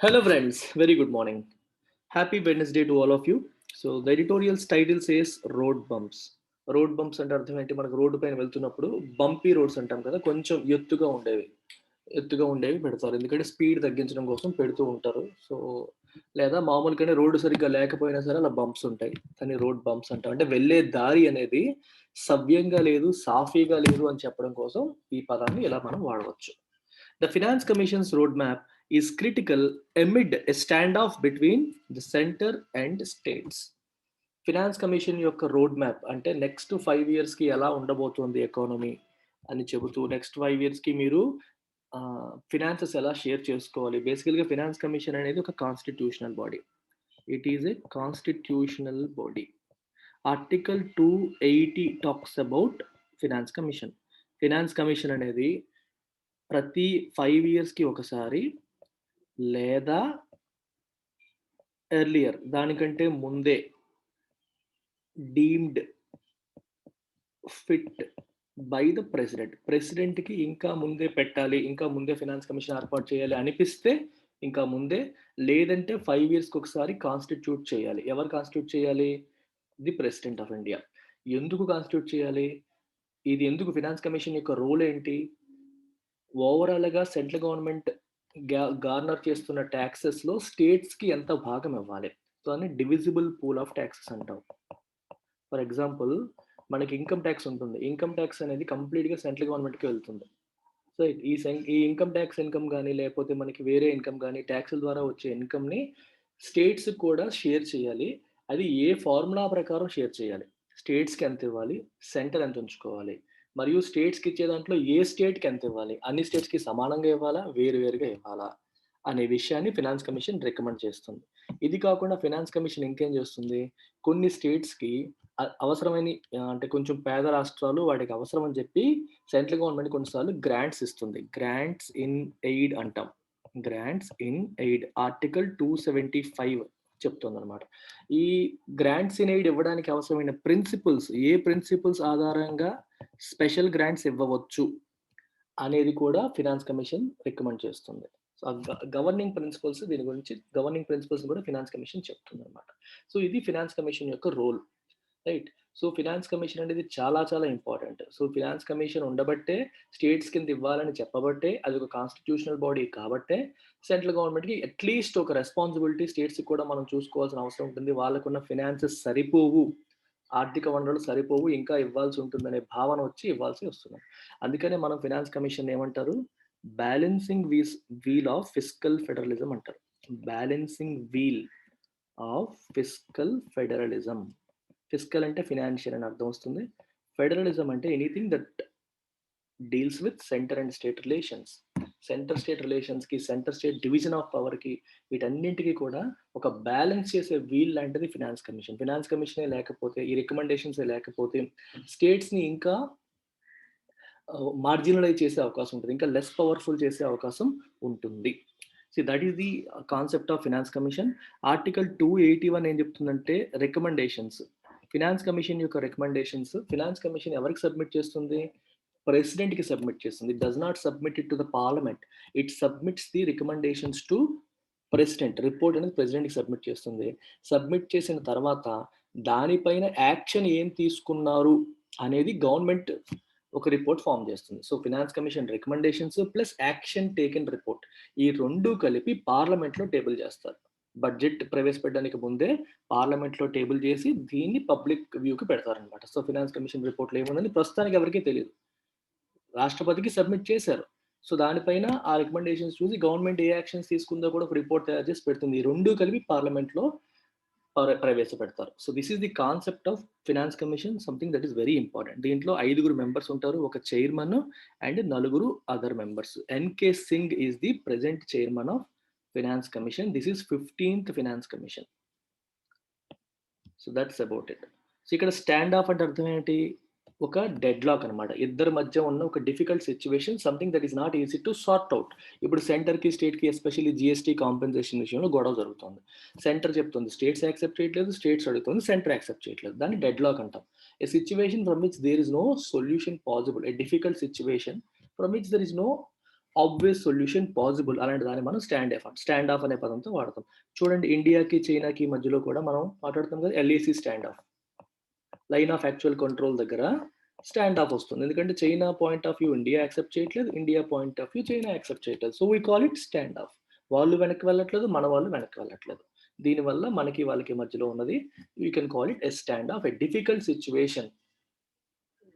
Hello, friends. Very good morning. Happy Wednesday to all of you. So, the editorial's title says road bumps. Road bumps అంటే అర్థం ఏంటి? మనకు road పైన వెళ్తున్నప్పుడు bumpy roads అంటాం కదా, కొంచెం ఎత్తుగా ఉండేవి పెడతారు. ఎందుకంటే స్పీడ్ తగ్గించడం కోసం పెడుతూ ఉంటారు. సో లేదా మామూలుగానే రోడ్డు సరిగ్గా లేకపోయినా సరే అలా బంప్స్ ఉంటాయి. కానీ రోడ్ బంప్స్ అంటాం. అంటే వెళ్ళే దారి అనేది సవ్యంగా లేదు, సాఫీగా లేదు అని చెప్పడం కోసం ఈ పదాన్ని ఇలా మనం వాడవచ్చు. The Finance Commission's roadmap is critical amid a standoff between the center and states. Finance commission యొక్క రోడ్ మ్యాప్ అంటే నెక్స్ట్ 5 ఇయర్స్కి ఎలా ఉండబోతోంది ఎకానమీ అని చెబుతూ నెక్స్ట్ 5 ఇయర్స్కి మీరు ఫినాన్సెస్ ఎలా షేర్ చేసుకోవాలి. బేసికల్గా ఫినాన్స్ కమిషన్ అనేది ఒక constitutional body. It is a constitutional body. Article 280 talks about finance commission. Finance commission అనేది ప్రతి 5 ఇయర్స్కి ఒకసారి లేదా ఎర్లియర్ దానికంటే ముందే డీమ్డ్ ఫిట్ బై ద ప్రెసిడెంట్కి ఇంకా ముందే పెట్టాలి, ఇంకా ముందే ఫినాన్స్ కమిషన్ ఏర్పాటు చేయాలి అనిపిస్తే ఇంకా ముందే, లేదంటే 5 ఇయర్స్కి ఒకసారి కాన్స్టిట్యూట్ చేయాలి. ఎవరు కాన్స్టిట్యూట్ చేయాలి? The president of India. ఎందుకు కాన్స్టిట్యూట్ చేయాలి? ఇది ఎందుకు? ఫినాన్స్ కమిషన్ యొక్క రోల్ ఏంటి? ఓవరాల్గా సెంట్రల్ గవర్నమెంట్ గార్నర్ చేస్తున్న ట్యాక్సెస్లో స్టేట్స్కి ఎంత భాగం ఇవ్వాలి? దాన్ని డివిజిబుల్ పూల్ ఆఫ్ ట్యాక్సెస్ అంటాం. ఫర్ ఎగ్జాంపుల్, మనకి ఇన్కమ్ ట్యాక్స్ ఉంటుంది. ఇన్కమ్ ట్యాక్స్ అనేది కంప్లీట్గా సెంట్రల్ గవర్నమెంట్కి వెళ్తుంది. సో ఈ ఇన్కమ్ ట్యాక్స్ ఇన్కమ్ కానీ లేకపోతే మనకి వేరే ఇన్కమ్ కానీ ట్యాక్సుల ద్వారా వచ్చే ఇన్కమ్ని స్టేట్స్ కూడా షేర్ చేయాలి. అది ఏ ఫార్ములా ప్రకారం షేర్ చేయాలి? స్టేట్స్కి ఎంత ఇవ్వాలి, సెంటర్ ఎంత ఉంచుకోవాలి, మరియు స్టేట్స్కి ఇచ్చే దాంట్లో ఏ స్టేట్కి ఎంత ఇవ్వాలి, అన్ని స్టేట్స్కి సమానంగా ఇవ్వాలా, వేరువేరుగా ఇవ్వాలా అనే విషయాన్ని ఫినాన్స్ కమిషన్ రికమెండ్ చేస్తుంది. ఇది కాకుండా ఫినాన్స్ కమిషన్ ఇంకేం చేస్తుంది? కొన్ని స్టేట్స్కి అవసరమైన అంటే కొంచెం పేద రాష్ట్రాలు వాటికి అవసరం అని చెప్పి సెంట్రల్ గవర్నమెంట్ కొన్నిసార్లు గ్రాంట్స్ ఇస్తుంది. గ్రాంట్స్ ఇన్ ఎయిడ్ అంటాం. గ్రాంట్స్ ఇన్ ఎయిడ్ ఆర్టికల్ 275 చెప్తుందన్నమాట. ఈ గ్రాంట్స్ ఇన్ ఎయిడ్ ఇవ్వడానికి అవసరమైన ప్రిన్సిపల్స్, ఏ ప్రిన్సిపల్స్ ఆధారంగా స్పెషల్ గ్రాంట్స్ ఇవ్వవచ్చు అనేది కూడా ఫినాన్స్ కమిషన్ రికమెండ్ చేస్తుంది. సో గవర్నింగ్ ప్రిన్సిపల్స్, దీని గురించి గవర్నింగ్ ప్రిన్సిపల్స్ కూడా ఫినాన్స్ కమిషన్ చెప్తుంది అనమాట. సో ఇది ఫినాన్స్ కమిషన్ యొక్క role, right? So finance commission అనేది చాలా చాలా ఇంపార్టెంట్. సో ఫినాన్స్ కమిషన్ ఉండబట్టే, స్టేట్స్ కింద ఇవ్వాలని చెప్పబట్టే, అది ఒక కాన్స్టిట్యూషనల్ బాడీ కాబట్టే సెంట్రల్ గవర్నమెంట్కి అట్లీస్ట్ ఒక రెస్పాన్సిబిలిటీ స్టేట్స్కి కూడా మనం చూసుకోవాల్సిన అవసరం ఉంటుంది. వాళ్ళకున్న ఫినాన్సెస్ సరిపోవు, ఆర్థిక వనరులు సరిపోవు, ఇంకా ఇవ్వాల్సి ఉంటుందనే భావన వచ్చి ఇవ్వాల్సి వస్తుంది. అందుకనే మనం ఫినాన్స్ కమిషన్ ఏమంటారు? Balancing wheel of fiscal federalism అంటారు. Balancing wheel of fiscal federalism. Fiscal అంటే ఫినాన్షియల్ అని అర్థం వస్తుంది. ఫెడరలిజం అంటే anything that deals with centre and state relations. Centre state రిలేషన్స్కి, సెంటర్ స్టేట్ డివిజన్ ఆఫ్ పవర్కి, వీటన్నింటికి కూడా ఒక బ్యాలెన్స్ చేసే వీల్ లాంటిది ఫినాన్స్ కమిషన్. ఫినాన్స్ కమిషనే లేకపోతే, ఈ రికమెండేషన్సే లేకపోతే స్టేట్స్ని ఇంకా మార్జినలైజ్ చేసే అవకాశం ఉంటుంది, ఇంకా లెస్ పవర్ఫుల్ చేసే అవకాశం ఉంటుంది. So that is the concept of finance commission. Article 281 ఏం చెప్తుందంటే రికమెండేషన్స్. ఫినాన్స్ కమిషన్ యొక్క రికమెండేషన్స్ ఫినాన్స్ కమిషన్ ఎవరికి సబ్మిట్ చేస్తుంది? ప్రెసిడెంట్కి సబ్మిట్ చేస్తుంది. It does not submit it to the parliament. It submits the recommendations to president. Report అనేది ప్రెసిడెంట్కి submit చేస్తుంది. Submit చేసిన తర్వాత దానిపైన యాక్షన్ ఏం తీసుకున్నారు అనేది గవర్నమెంట్ ఒక రిపోర్ట్ ఫామ్ చేస్తుంది. So finance commission recommendations plus action taken report, ఈ రెండు కలిపి పార్లమెంట్లో టేబుల్ చేస్తారు. బడ్జెట్ ప్రవేశపెట్టడానికి ముందే పార్లమెంట్లో టేబుల్ చేసి దీన్ని పబ్లిక్ వ్యూకి పెడతారనమాట. సో ఫినాన్స్ కమిషన్ రిపోర్ట్లో ఏముందని ప్రస్తుతానికి ఎవరికీ తెలియదు. రాష్ట్రపతికి సబ్మిట్ చేశారు. సో దానిపైన ఆ రికమెండేషన్స్ చూసి గవర్నమెంట్ ఏ యాక్షన్స్ తీసుకుందో కూడా ఒక రిపోర్ట్ తయారు చేసి పెడుతుంది. ఈ రెండు కలిపి పార్లమెంట్లో ప్రవేశపెడతారు. So this is the concept of finance commission, something that is very important. దీంట్లో 5 మెంబర్స్ ఉంటారు, ఒక chairman and 4 other members. NK Singh is the present chairman of finance commission. This is 15th finance commission. So that's about it. So ఇక్కడ stand of అంటే అర్థం ఏంటి? ఒక dead lock అనమాట. ఇద్దరి మధ్య ఉన్న ఒక difficult situation, something that is not easy to sort out. ఇప్పుడు సెంటర్కి స్టేట్కి ఎస్పెషల్లీ జిఎస్టీ కాంపెన్సేషన్ విషయంలో గొడవ జరుగుతుంది. సెంటర్ చెప్తుంది స్టేట్స్ యాక్సెప్ట్ చేయట్లేదు, స్టేట్స్ అడుగుతుంది సెంటర్ యాక్సెప్ట్ చేయట్లేదు. దాన్ని డెడ్ లాక్ అంటాం. A situation from which there is no solution possible, a difficult situation from which there is no obvious solution possible అలాంటి దాన్ని మనం స్టాండ్ ఆఫ్ అనే పదంతో వాడతాం. చూడండి ఇండియాకి, చైనాకి మధ్యలో కూడా మనం మాట్లాడుతాం కదా LAC standoff. Line of actual control దగ్గర స్టాండ్ ఆఫ్ వస్తుంది. ఎందుకంటే China point of view India accept చేయట్లేదు. India point of view China accept చేయట్లేదు. So we call it standoff. వాళ్ళు వెనక్కి వెళ్ళట్లేదు. మన వాళ్ళు వెనక్కి వెళ్ళట్లేదు. దీనివల్ల మనకి వాళ్ళకి మధ్యలో ఉన్నది you can call it a standoff. A difficult situation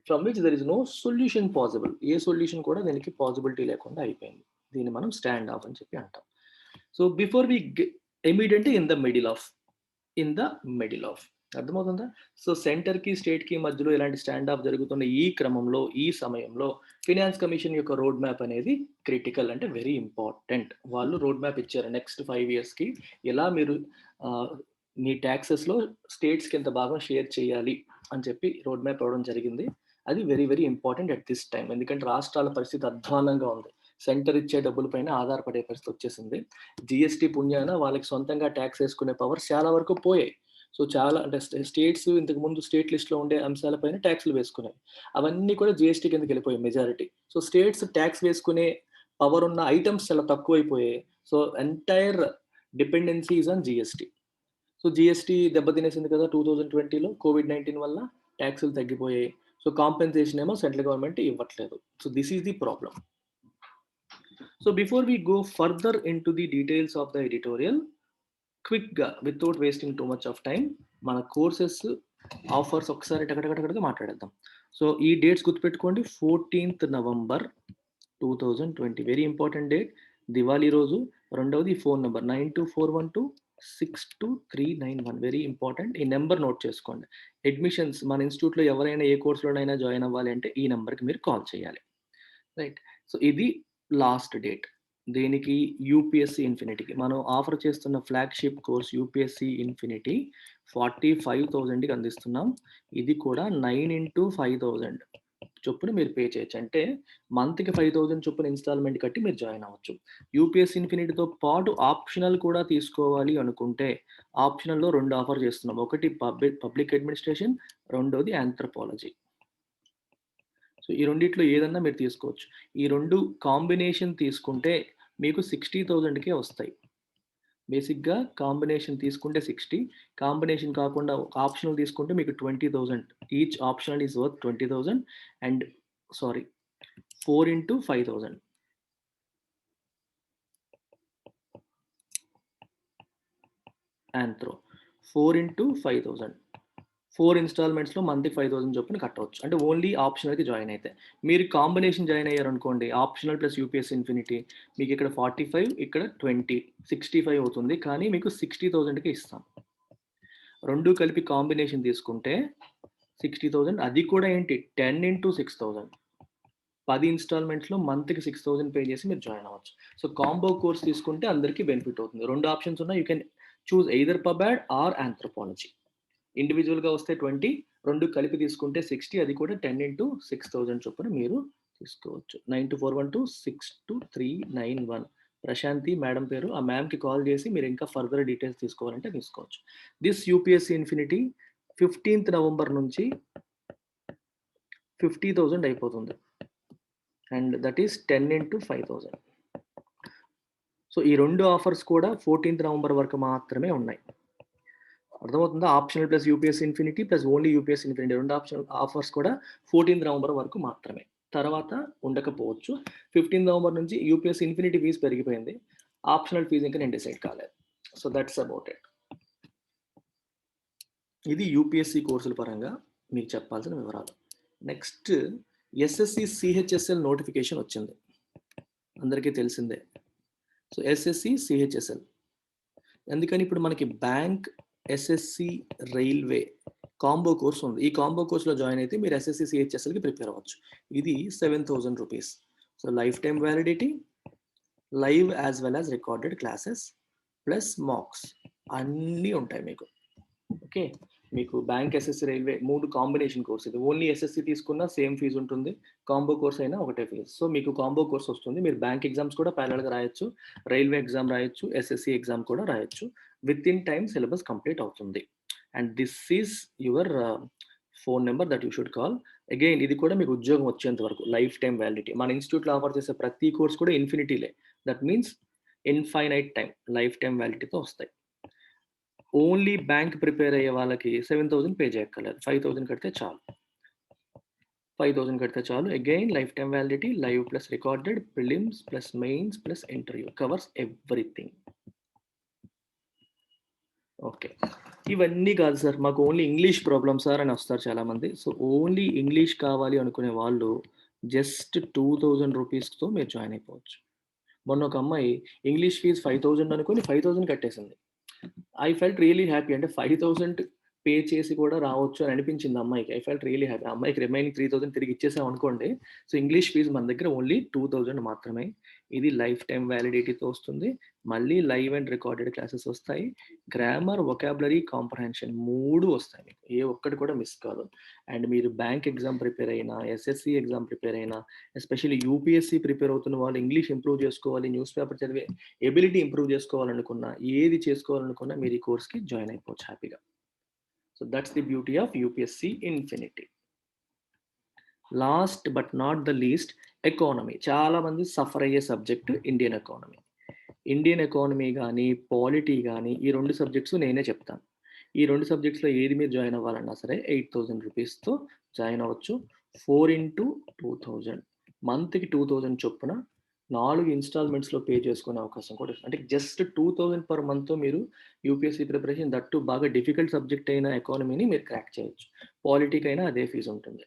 from which there is no solution possible. ఏ సొల్యూషన్ కూడా దీనికి పాసిబిలిటీ లేకుండా అయిపోయింది. దీన్ని మనం స్టాండ్ ఆఫ్ అని చెప్పి అంటాం. So before we immediately in the middle of అర్థమవుతుందా? సో సెంటర్కి స్టేట్కి మధ్యలో ఇలాంటి స్టాండ్ ఆఫ్ జరుగుతున్న ఈ క్రమంలో, ఈ సమయంలో ఫినాన్స్ కమిషన్ యొక్క రోడ్ మ్యాప్ అనేది క్రిటికల్, అంటే వెరీ ఇంపార్టెంట్. వాళ్ళు రోడ్ మ్యాప్ ఇచ్చారు నెక్స్ట్ 5 yearsకి ఎలా మీరు మీ ట్యాక్సెస్లో స్టేట్స్కి ఎంత భాగం షేర్ చేయాలి అని చెప్పి రోడ్ మ్యాప్ ఇవ్వడం జరిగింది. అది very very important at this time. ఎందుకంటే రాష్ట్రాల పరిస్థితి అధ్వానంగా ఉంది. సెంటర్ ఇచ్చే డబ్బుల పైన ఆధారపడే పరిస్థితి వచ్చేసింది. జిఎస్టీ పుణ్యాన వాళ్ళకి సొంతంగా ట్యాక్స్ వేసుకునే పవర్స్ చాలా వరకు పోయాయి. సో చాలా అంటే స్టేట్స్ ఇంతకు ముందు స్టేట్ లిస్ట్లో ఉండే అంశాలపైన ట్యాక్స్లు వేసుకున్నాయి. అవన్నీ కూడా జిఎస్టీ కిందకి వెళ్ళిపోయాయి మెజారిటీ. సో స్టేట్స్ ట్యాక్స్ వేసుకునే పవర్ ఉన్న ఐటమ్స్ చాలా తక్కువైపోయాయి. So entire dependency is on GST. So GST దెబ్బతినేసింది కదా 2020లో కోవిడ్-19 వల్ల ట్యాక్సులు తగ్గిపోయాయి. సో కాంపెన్సేషన్ ఏమో సెంట్రల్ గవర్నమెంట్ ఇవ్వట్లేదు. So this is the problem. So before we go further into the details of the editorial, క్విక్గా without wasting too much of time మన కోర్సెస్ ఆఫర్స్ ఒకసారి టకటకటగా మాట్లాడేద్దాం. సో ఈ డేట్స్ గుర్తుపెట్టుకోండి. 14th November 2020 very important date. Diwali రోజు. రెండవది phone number 9241262391 very important. ఈ number note చేసుకోండి. అడ్మిషన్స్ మన ఇన్స్టిట్యూట్లో ఎవరైనా ఏ కోర్సులోనైనా జాయిన్ అవ్వాలి అంటే ఈ నెంబర్కి మీరు కాల్ చేయాలి. రైట్. సో ఇది లాస్ట్ డేట్. దేనికి? యూపీఎస్సీ ఇన్ఫినిటీకి. మనం ఆఫర్ చేస్తున్న ఫ్లాగ్షిప్ కోర్స్ యూపీఎస్సీ ఇన్ఫినిటీ 45,000కి అందిస్తున్నాం. ఇది కూడా 9 into 5,000 చొప్పున మీరు పే చేయొచ్చు. అంటే మంత్కి 5,000 చొప్పున ఇన్స్టాల్మెంట్ కట్టి మీరు జాయిన్ అవ్వచ్చు. యూపీఎస్సీ ఇన్ఫినిటీతో పాటు ఆప్షనల్ కూడా తీసుకోవాలి అనుకుంటే ఆప్షనల్లో 2 ఆఫర్ చేస్తున్నాం. ఒకటి పబ్లిక్ అడ్మినిస్ట్రేషన్, రెండోది ఆంథ్రోపాలజీ. సో ఈ రెండిట్లో ఏదన్నా మీరు తీసుకోవచ్చు. ఈ 2 కాంబినేషన్ తీసుకుంటే మీకు 60,000కే వస్తాయి. బేసిక్గా కాంబినేషన్ తీసుకుంటే 60, కాంబినేషన్ కాకుండా ఆప్షనల్ తీసుకుంటే మీకు 20,000. Each optional is worth 20,000 and 4 into 5,000. Anthro 4 into 5,000. 4 ఇన్స్టాల్మెంట్స్లో మంత్కి 5,000 చొప్పున కట్టవచ్చు. అంటే ఓన్లీ ఆప్షనల్కి జాయిన్ అయితే. మీరు కాంబినేషన్ జాయిన్ అయ్యారు అనుకోండి, ఆప్షనల్ ప్లస్ యూపీఎస్సీ ఇన్ఫినిటీ, మీకు ఇక్కడ 45, ఇక్కడ 20, 65 అవుతుంది. కానీ మీకు 60,000కి ఇస్తాం. 2 కలిపి కాంబినేషన్ తీసుకుంటే 60,000. అది కూడా ఏంటి 10 into 6,000. 10 ఇన్స్టాల్మెంట్స్లో మంత్కి 6,000 పే చేసి మీరు జాయిన్ అవ్వచ్చు. సో కాంబో కోర్స్ తీసుకుంటే అందరికీ బెనిఫిట్ అవుతుంది. 2 ఆప్షన్స్ ఉన్నాయి. You can choose either pub ad or anthropology. ఇండివిజువల్గా వస్తే 20, 2 కలిపి తీసుకుంటే 60, అది కూడా 10 into 6,000 చొప్పున మీరు తీసుకోవచ్చు. 9241262391 ప్రశాంతి మేడం పేరు. ఆ మ్యామ్కి కాల్ చేసి మీరు ఇంకా ఫర్దర్ డీటెయిల్స్ తీసుకోవాలంటే తీసుకోవచ్చు. This UPSC infinity 15th November నుంచి 50,000 అయిపోతుంది. And that is 10 into 5,000. So ఈ 2 ఆఫర్స్ కూడా 14th November వరకు మాత్రమే ఉన్నాయి. అర్థమవుతుందా? Optional plus UPSC infinity plus only UPSC infinity 2 optional offers కూడా 14th November వరకు మాత్రమే. తర్వాత ఉండకపోవచ్చు. 15th November నుంచి యూపీఎస్సీ ఇన్ఫినిటీ ఫీజు పెరిగిపోయింది. ఆప్షనల్ ఫీజు ఇంకా నేను డిసైడ్ కాలేదు. So that's about it. ఇది యూపీఎస్సీ కోర్సుల పరంగా మీకు చెప్పాల్సిన వివరాలు. నెక్స్ట్ ఎస్ఎస్సి సిహెచ్ఎస్ఎల్ నోటిఫికేషన్ వచ్చింది, అందరికీ తెలిసిందే. సో ఎస్ఎస్సి సిహెచ్ఎస్ఎల్ అందుకని ఇప్పుడు మనకి bank, SSC, railway combo course ఉంది. ఈ కాంబో కోర్సులో జాయిన్ అయితే మీరు ఎస్ఎస్సి సిహెచ్ఎస్ఎల్కి ప్రిపేర్ అవ్వచ్చు. ఇది 7,000 rupees. So life time validity, live as well as recorded classes plus mocks అన్నీ ఉంటాయి మీకు. ఓకే, మీకు bank, SSC, railway 3 combination course. ఇది ఓన్లీ ఎస్ఎస్సి తీసుకున్నా సేమ్ ఫీజు ఉంటుంది, కాంబో కోర్స్ అయినా ఒకటే ఫీజు. సో మీకు కాంబో కోర్స్ వస్తుంది. మీరు బ్యాంక్ ఎగ్జామ్స్ కూడా ప్యారల్గా రాయొచ్చు, రైల్వే ఎగ్జామ్ రాయొచ్చు, ఎస్ఎస్సి ఎగ్జామ్ కూడా రాయొచ్చు. With in time syllabus complete అవుతుంది. And this is your phone number that you should call. Again ఇది కూడా మీకు ఉద్యోగం వచ్చేంత వరకు లైఫ్ టైమ్ వ్యాలిడిటీ. మన ఇన్‌స్టిట్యూట్‌లో ఆఫర్ చేసే ప్రతి కోర్స్ కూడా ఇన్ఫినిటీలే. That means infinite time, life time వ్యాలిడిటీతో వస్తాయి. ఓన్లీ బ్యాంక్ ప్రిపేర్ అయ్యే వాళ్ళకి 7,000 పే చేయక్కర్లేదు. 5,000 కడితే చాలు. 5,000 కడితే చాలు. Again life time validity, live plus recorded, prelims plus mains plus interview covers everything. Okay. ఇవన్నీ కాదు సార్. మాకు ఓన్లీ ఇంగ్లీష్ ప్రాబ్లమ్ సార్ అని వస్తారు చాలామంది. సో, ఓన్లీ ఇంగ్లీష్ కావాలి అనుకునే వాళ్ళు జస్ట్ 2,000 రూపీస్‌తో మీరు జాయిన్ అయిపోవచ్చు. మొన్న ఒక అమ్మాయి ఇంగ్లీష్ ఫీజ్ 5,000 అనుకోని 5,000 కట్టేసింది. I felt really happy. అంటే 5,000 పే చేసి కూడా రావచ్చు అని అనిపించింది ఆ అమ్మాయికి. I felt really happy. ఆ అమ్మాయికి రిమైనింగ్ 3,000 తిరిగి ఇచ్చేసాం అనుకోండి. సో, ఇంగ్లీష్ ఫీజ్ మన దగ్గర ఓన్లీ 2,000 మాత్రమే. ఇది లైఫ్ టైమ్ వ్యాలిడిటీతో వస్తుంది. మళ్ళీ లైవ్ అండ్ రికార్డెడ్ క్లాసెస్ వస్తాయి. గ్రామర్, వొకాబులరీ, కాంప్రహెన్షన్ 3 వస్తాయి మీకు. ఏ ఒక్కటి కూడా మిస్ కాదు. అండ్ మీరు బ్యాంక్ ఎగ్జామ్ ప్రిపేర్ అయినా, ఎస్ఎస్‌సి ఎగ్జామ్ ప్రిపేర్ అయినా, ఎస్పెషల్లీ యూపీఎస్‌సి ప్రిపేర్ అవుతున్న వాళ్ళు ఇంగ్లీష్ ఇంప్రూవ్ చేసుకోవాలి, న్యూస్ పేపర్ చదివే ఎబిలిటీ ఇంప్రూవ్ చేసుకోవాలనుకున్నా, ఏది చేసుకోవాలనుకున్నా మీరు ఈ కోర్స్‌కి జాయిన్ అయిపోవచ్చు హ్యాపీగా. So, that's the beauty of UPSC infinity. Last but not the least economy. చాలామంది సఫర్ అయ్యే subject Indian economy. Indian economy గానీ, పాలిటీ గానీ ఈ 2 సబ్జెక్ట్స్ నేనే చెప్తాను. ఈ 2 సబ్జెక్ట్స్‌లో ఏది మీరు జాయిన్ అవ్వాలన్నా సరే 8,000 రూపీస్‌తో జాయిన్ అవ్వచ్చు. 4/2000 మంత్‌కి 2,000 చొప్పున 4 ఇన్‌స్టాల్‌మెంట్స్‌లో పే చేసుకునే అవకాశం కూడా ఉంది. అంటే జస్ట్ 2,000 పర్ మంత్‌తో మీరు యూపీఎస్‌సి ప్రిపరేషన్ దట్ టూ బాగా డిఫికల్ట్ సబ్జెక్ట్ అయిన ఎకానమీని మీరు క్రాక్ చేయొచ్చు. పాలిటీకైనా అదే ఫీజ్ ఉంటుంది.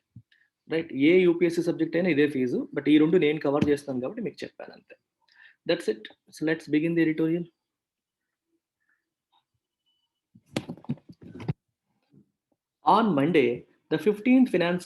రైట్. ఏ యూపీఎస్‌సి సబ్జెక్ట్ అయినా ఇదే ఫీజు. బట్ ఈ 2 నేను కవర్ చేస్తాను కాబట్టి మీకు చెప్పాను అంతే. That's it. So, let's begin the editorial. On Monday, the 15th Finance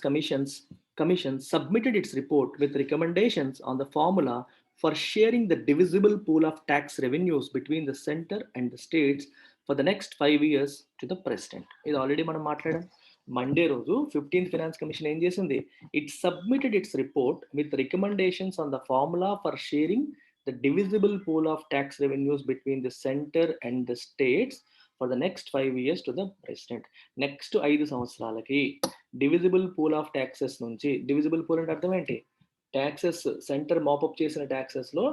Commission submitted its report with recommendations on the formula for sharing the divisible pool of tax revenues between the center and the states for the next 5 years to the president. ఇది already మనం మాట్లాడాం. Monday రోజు 15th finance commission ఏం చేసింది? It submitted its report with recommendations on the formula for sharing the divisible pool of tax revenues between the centre and the states for the next 5 years to the president. Next 5 సంవత్సరాలకి divisible pool of taxes నుంచి, divisible pool అంటే అర్థం ఏంటి? Taxes centre mop up చేసిన ట్యాక్సెస్‌లో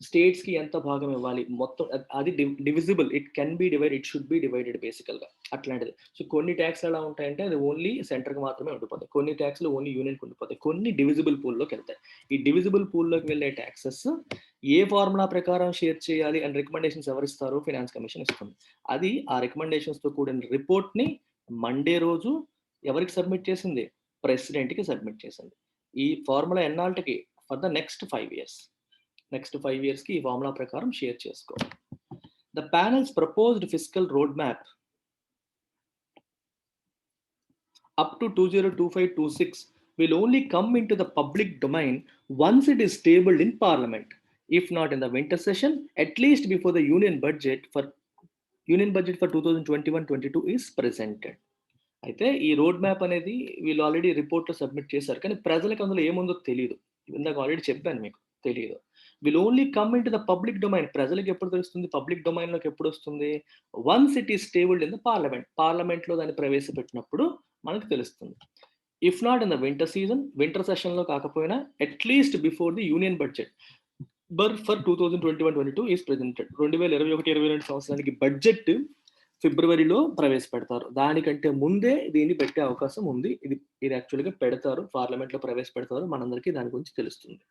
స్టేట్స్‌కి ఎంత భాగం ఇవ్వాలి? మొత్తం అది divisible. It can be divide, it should be divided బేసికల్‌గా అట్లాంటిది. సో, కొన్ని ట్యాక్స్‌లు ఎలా ఉంటాయంటే అది ఓన్లీ సెంటర్‌కి మాత్రమే ఉండిపోతాయి. కొన్ని ట్యాక్స్‌లు ఓన్లీ యూనియన్‌కి ఉండిపోతాయి. కొన్ని డివిజిబుల్ పూల్‌లోకెళ్తాయి. ఈ డివిజిబుల్ పూల్‌లోకి వెళ్ళే ట్యాక్సెస్ ఏ ఫార్ములా ప్రకారం షేర్ చేయాలి అని రికమెండేషన్స్ ఎవరిస్తారు? ఫినాన్స్ కమిషన్ ఇస్తుంది. అది ఆ రికమెండేషన్స్‌తో కూడిన రిపోర్ట్‌ని మండే రోజు ఎవరికి సబ్మిట్ చేసింది? ప్రెసిడెంట్‌కి సబ్మిట్ చేసింది. ఈ ఫార్ములా ఎన్నాళ్ళకి? For the next 5 years. Next 5 ఇయర్స్‌కి ఈ ఫార్ములా ప్రకారం షేర్ చేసుకోవాలి. The panel's proposed fiscal road map up to 2025-26 will only come into the public domain once it is tabled in parliament, if not in the winter session, at least before the union budget for 2021-22 is presented. అయితే ఈ road map అనేది వీళ్ళు already రిపోర్ట్‌లో submit చేశారు. కానీ ప్రజలకు అందులో ఏముందో తెలీదు. ఇందాక ఆల్రెడీ చెప్పాను మీకు తెలీదు. Will only come into the public domain. ప్రజలకు ఎప్పుడు తెలుస్తుంది? పబ్లిక్ డొమైన్‌లోకి ఎప్పుడొస్తుంది? Once it is tabled in the parliament. పార్లమెంట్‌లో దాన్ని ప్రవేశపెట్టినప్పుడు మనకు తెలుస్తుంది. If not in the winter season, winter సెషన్‌లో కాకపోయినా at least before the union budget. For 2021-22 is presented. 2021-22 సంవత్సరానికి బడ్జెట్ ఫిబ్రవరిలో ప్రవేశపెడతారు. దానికంటే ముందే దీన్ని పెట్టే అవకాశం ఉంది. ఇది యాక్చువల్‌గా పెడతారు. పార్లమెంట్‌లో ప్రవేశపెడతారు. మనందరికీ దాని గురించి తెలుస్తుంది.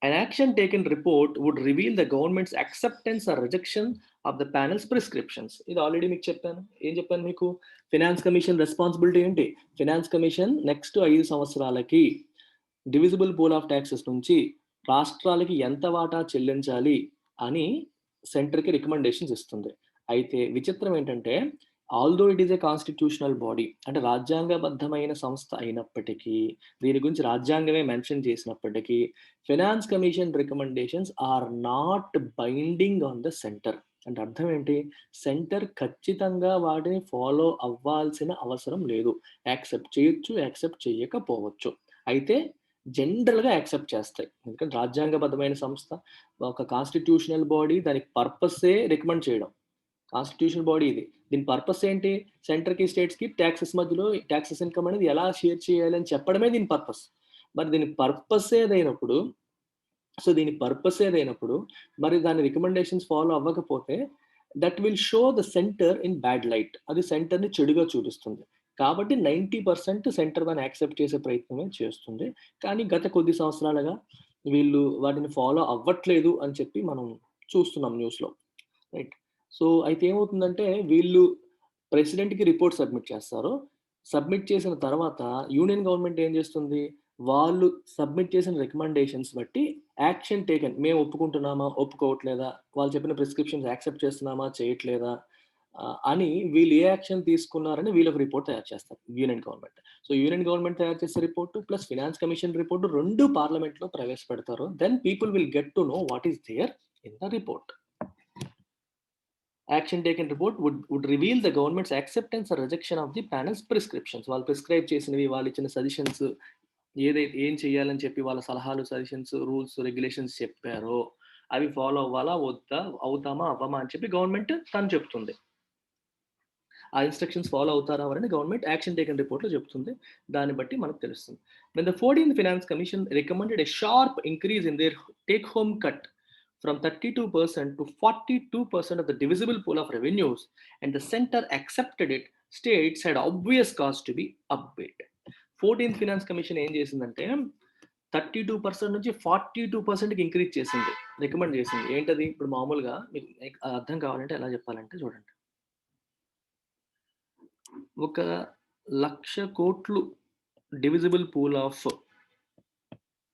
An action taken report would reveal the government's acceptance or rejection of the panel's prescriptions. ఇది ఆల్రెడీ మీకు చెప్పాను. ఏం చెప్పాను మీకు? ఫినాన్స్ కమిషన్ రెస్పాన్సిబిలిటీ ఏంటి? ఫినాన్స్ కమిషన్ నెక్స్ట్ 5 సంవత్సరాలకి డివిజిబుల్ పూల్ ఆఫ్ ట్యాక్సెస్ నుంచి రాష్ట్రాలకి ఎంత వాటా చెల్లించాలి అని సెంటర్‌కి రికమెండేషన్స్ ఇస్తుంది. అయితే విచిత్రం ఏంటంటే although it is a constitutional body, అంటే రాజ్యాంగబద్ధమైన సంస్థ అయినప్పటికీ, దీని గురించి రాజ్యాంగమే మెన్షన్ చేసినప్పటికీ finance commission recommendations are not binding on the centre. అంటే అర్థం ఏంటి? సెంటర్ ఖచ్చితంగా వాటిని ఫాలో అవ్వాల్సిన అవసరం లేదు. యాక్సెప్ట్ చేయొచ్చు, యాక్సెప్ట్ చేయకపోవచ్చు. అయితే జనరల్‌గా యాక్సెప్ట్ చేస్తాయి. ఎందుకంటే రాజ్యాంగబద్ధమైన సంస్థ, ఒక కాన్స్టిట్యూషనల్ బాడీ, దాని పర్పస్సే రికమెండ్ చేయడం. కాన్స్టిట్యూషన్ బాడీ ఇది. దీని పర్పస్ ఏంటి? సెంటర్‌కి, స్టేట్స్‌కి టాక్సెస్ మధ్యలో టాక్సెస్ ఇన్‌కమ్ అనేది ఎలా షేర్ చేయాలి అని చెప్పడమే దీని పర్పస్. మరి దీని పర్పస్సే అదైనప్పుడు దీని పర్పస్ ఏదైనప్పుడు, మరి దాని రికమెండేషన్స్ ఫాలో అవ్వకపోతే, that will show the centre in bad light. అది సెంటర్‌ని చెడుగా చూపిస్తుంది. కాబట్టి 90% సెంటర్ దాన్ని యాక్సెప్ట్ చేసే ప్రయత్నమే చేస్తుంది. కానీ గత కొద్ది సంవత్సరాలుగా వీళ్ళు వాటిని ఫాలో అవ్వట్లేదు అని చెప్పి మనం చూస్తున్నాం న్యూస్‌లో. రైట్. సో, అయితే ఏమవుతుందంటే వీళ్ళు ప్రెసిడెంట్‌కి రిపోర్ట్ సబ్మిట్ చేస్తారు. సబ్మిట్ చేసిన తర్వాత యూనియన్ గవర్నమెంట్ ఏం చేస్తుంది? వాళ్ళు సబ్మిట్ చేసిన రికమెండేషన్స్ బట్టి యాక్షన్ టేకెన్ మేము ఒప్పుకుంటున్నామా? ఒప్పుకోవట్లేదా? వాళ్ళు చెప్పిన ప్రిస్క్రిప్షన్స్ యాక్సెప్ట్ చేస్తున్నామా? చేయట్లేదా? అని వీళ్ళు ఏ యాక్షన్ తీసుకున్నారని వీళ్ళొక రిపోర్ట్ తయారు చేస్తారు union government. So, union government తయారు చేసే report plus finance commission report 2 పార్లమెంట్‌లో ప్రవేశపెడతారు. Then people will get to know what is there in the report. Action taken report would reveal the government's acceptance or rejection of the panel's prescriptions. వాళ్ళు prescribe చేసినవి, వాళ్ళు ఇచ్చిన suggestions ఏం చేయాలని చెప్పి వాళ్ళ సలహాలు, సజెషన్స్, రూల్స్, రెగ్యులేషన్స్ చెప్పారో అవి ఫాలో అవ్వాలా? వద్దా? అవుతామా? అవ్వమా? అని చెప్పి గవర్నమెంట్ తను చెప్తుంది. ఆ ఇన్‌స్ట్రక్షన్స్ ఫాలో అవుతారా అవ్వరని గవర్నమెంట్ యాక్షన్ టేకెన్ రిపోర్ట్‌లో చెప్తుంది. దాన్ని బట్టి మనకు తెలుస్తుంది. When the 14th Finance Commission recommended a sharp increase in their take home cut from 32% to 42% of the divisible pool of revenues and the center accepted it, states had obvious cause to be upbeat. 14th Finance Commission ఏం చేసిందంటే 32% నుంచి 42%కి increase చేసింది. Recommend చేసింది. ఏంటది? ఇప్పుడు మామూలుగా మీకు అర్థం కావాలంటే ఎలా చెప్పాలంటే చూడండి. ఒక 1,00,00,000,00,000 డివిజిబుల్ పూల్ ఆఫ్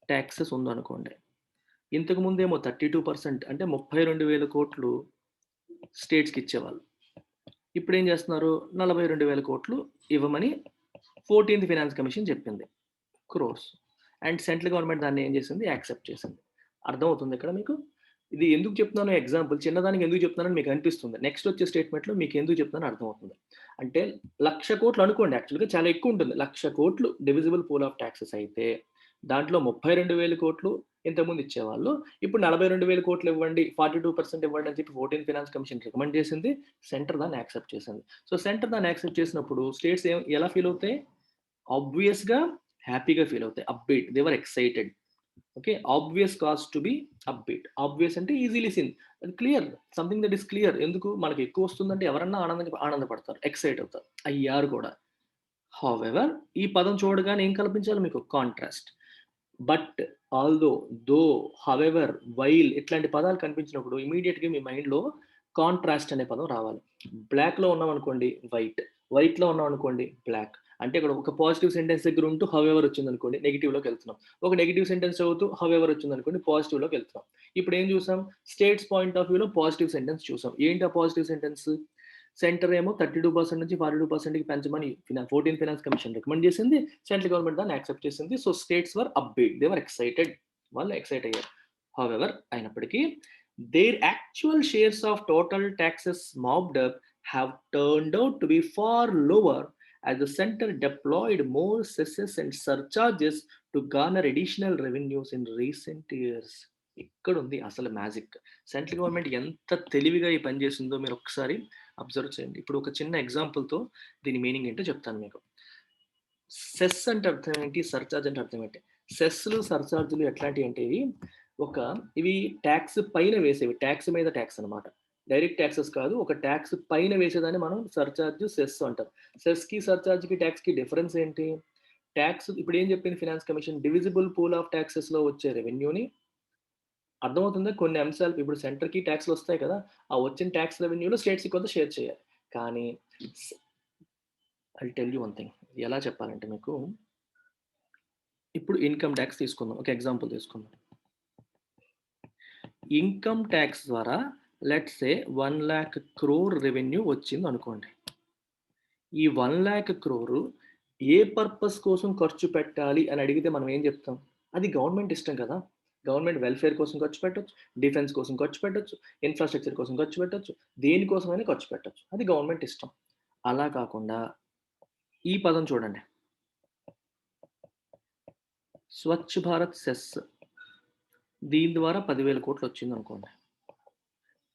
టాక్సెస్ ఉందనుకోండి. ఇంతకు ముందేమో 32% అంటే 32,000,00,00,000 స్టేట్స్‌కి ఇచ్చేవాళ్ళు. ఇప్పుడేం చేస్తున్నారు? 42,000,00,000 ఇవ్వమని 14థ్ ఫైనాన్స్ కమిషన్ చెప్పింది. క్రోర్స్. అండ్ సెంట్రల్ గవర్నమెంట్ దాన్ని ఏం చేసింది? యాక్సెప్ట్ చేసింది. అర్థమవుతుందా ఇక్కడ మీకు? ఇది ఎందుకు చెప్తున్నానో ఎగ్జాంపుల్ చిన్నదానికి ఎందుకు చెప్తున్నానని మీకు అనిపిస్తుంది. నెక్స్ట్ వచ్చే స్టేట్మెంట్‌లో మీకు ఎందుకు చెప్తున్నానో అర్థమవుతుంది. అంటే 1,00,00,000,00,000 అనుకోండి యాక్చువల్‌గా చాలా ఎక్కువ ఉంటుంది. 1,00,00,000,00,000 డివిజిబుల్ పూల్ ఆఫ్ టాక్సెస్ అయితే దాంట్లో 32,000,00,000 ఇంతకుముందు ఇచ్చేవాళ్ళు. ఇప్పుడు 42,000,00,000 ఇవ్వండి, 42% ఇవ్వండి అని చెప్పి 14థ్ ఫైనాన్స్ కమిషన్ రికమెండ్ చేసింది. సెంటర్ దాన్ని యాక్సెప్ట్ చేసింది. సో, సెంటర్ దాన్ని యాక్సెప్ట్ చేసినప్పుడు స్టేట్స్ ఎలా ఫీల్ అవుతాయి? ఆబ్వియస్‌గా హ్యాపీగా ఫీల్ అవుతాయి. Upbeat. They were excited. Okay. Obvious cause to be upbeat. Obvious అంటే ఈజీలీ సీన్. అది clear. Something that is clear. ఎందుకు? మనకి ఎక్కువ వస్తుందంటే ఎవరన్నా ఆనందపడతారు. ఎక్సైట్ అవుతారు. అయ్యారు కూడా. హౌవెవర్ ఈ పదం చూడగానే ఏం కల్పించాలి మీకు? Contrast. But, although, though, however, while ఇట్లాంటి పదాలు కనిపించినప్పుడు ఇమ్మీడియేట్‌గా మీ మైండ్‌లో కాంట్రాస్ట్ అనే పదం రావాలి. బ్లాక్‌లో ఉన్నామనుకోండి వైట్. వైట్‌లో ఉన్నామనుకోండి బ్లాక్. అంటే ఇక్కడ ఒక పాజిటివ్ సెంటెన్స్ దగ్గర ఉంటూ హౌవెవర్ వచ్చిందనుకోండి నెగెటివ్‌లోకెళ్తున్నాం. ఒక నెగెటివ్ సెంటెన్స్ చదువుతూ హౌవెవర్ వచ్చిందనుకోండి పాజిటివ్‌లోకెళ్తున్నాం. ఇప్పుడేం చూసాం? స్టేట్స్ పాయింట్ ఆఫ్ వ్యూలో పాజిటివ్ సెంటెన్స్ చూసాం. ఏంటి ఆ పాజిటివ్ సెంటెన్స్? సెంటర్ ఏమో 32% నుంచి 42%కి పెంచమని 14th ఫైనాన్స్ కమిషన్ రికమెండ్ చేసింది. సెంట్రల్ గవర్నమెంట్ దాన్ని యాక్సెప్ట్ చేసింది. So, states were upbeat. They were excited. వాళ్ళు ఎక్సైట్ అయ్యారు. హౌవెవర్ అయినప్పటికీ their actual shares of total taxes mapped up have turned out to be far lower as the center deployed more cesses and surcharges to garner additional revenues in recent years. ఇక్కడుంది అసలు magic. Central government ఎంత తెలివిగా ఈ పని చేసిందో మీరు ఒకసారి observe చేయండి. ఇప్పుడు ఒక చిన్న ఎగ్జాంపుల్‌తో దీని మీనింగ్ ఏంటో చెప్తాను మీకు. సెస్ అంటే అర్థం ఏంటి? సర్చార్జ్ అంటే అర్థం ఏంటి? సెస్‌లు, సర్చార్జ్‌లు ఎట్లాంటియంటే ఇవి టాక్స్ పైన వేసేవి. టాక్స్ మీద టాక్స్ అన్నమాట. డైరెక్ట్ టాక్సెస్ కాదు. ఒక టాక్స్ పైన వేసేదాన్ని మనం సర్చార్జ్, సెస్ అంటాం. సెస్‌కి, సర్చార్జ్‌కి, టాక్స్‌కి డిఫరెన్స్ ఏంటి? టాక్స్ ఇప్పుడు ఏం చెప్పింది finance commission? Divisible pool of టాక్సెస్‌లో వచ్చే రెవెన్యూని అర్థమవుతుందా? కొన్ని అంశాలు ఇప్పుడు సెంటర్‌కి టాక్స్‌లొస్తాయి కదా! ఆ వచ్చిన టాక్స్ రెవెన్యూలో స్టేట్స్‌కి కొంత షేర్ చేయాలి. కానీ స్ I tell you one thing. ఎలా చెప్పాలంటే మీకు, ఇప్పుడు ఇన్‌కమ్ టాక్స్ తీసుకుందాం. ఒక ఎగ్జాంపుల్ తీసుకుందాం. ఇన్‌కమ్ టాక్స్ ద్వారా లెట్స్ సే 1,00,000 రెవెన్యూ వచ్చిందనుకోండి. ఈ 1,00,000 ఏ పర్పస్ కోసం ఖర్చు పెట్టాలి అని అడిగితే మనం ఏం చెప్తాం? అది గవర్నమెంట్ ఇష్టం కదా! గవర్నమెంట్ వెల్‌ఫేర్ కోసం ఖర్చు పెట్టొచ్చు, డిఫెన్స్ కోసం ఖర్చు పెట్టొచ్చు, ఇన్‌ఫ్రాస్ట్రక్చర్ కోసం ఖర్చు పెట్టొచ్చు, దేనికోసమైనా ఖర్చు పెట్టొచ్చు. అది గవర్నమెంట్ ఇష్టం. అలా కాకుండా ఈ పదం చూడండి. స్వచ్ఛ్ భారత్ సెస్ దీని ద్వారా 10,000,00,00,000 వచ్చిందనుకోండి.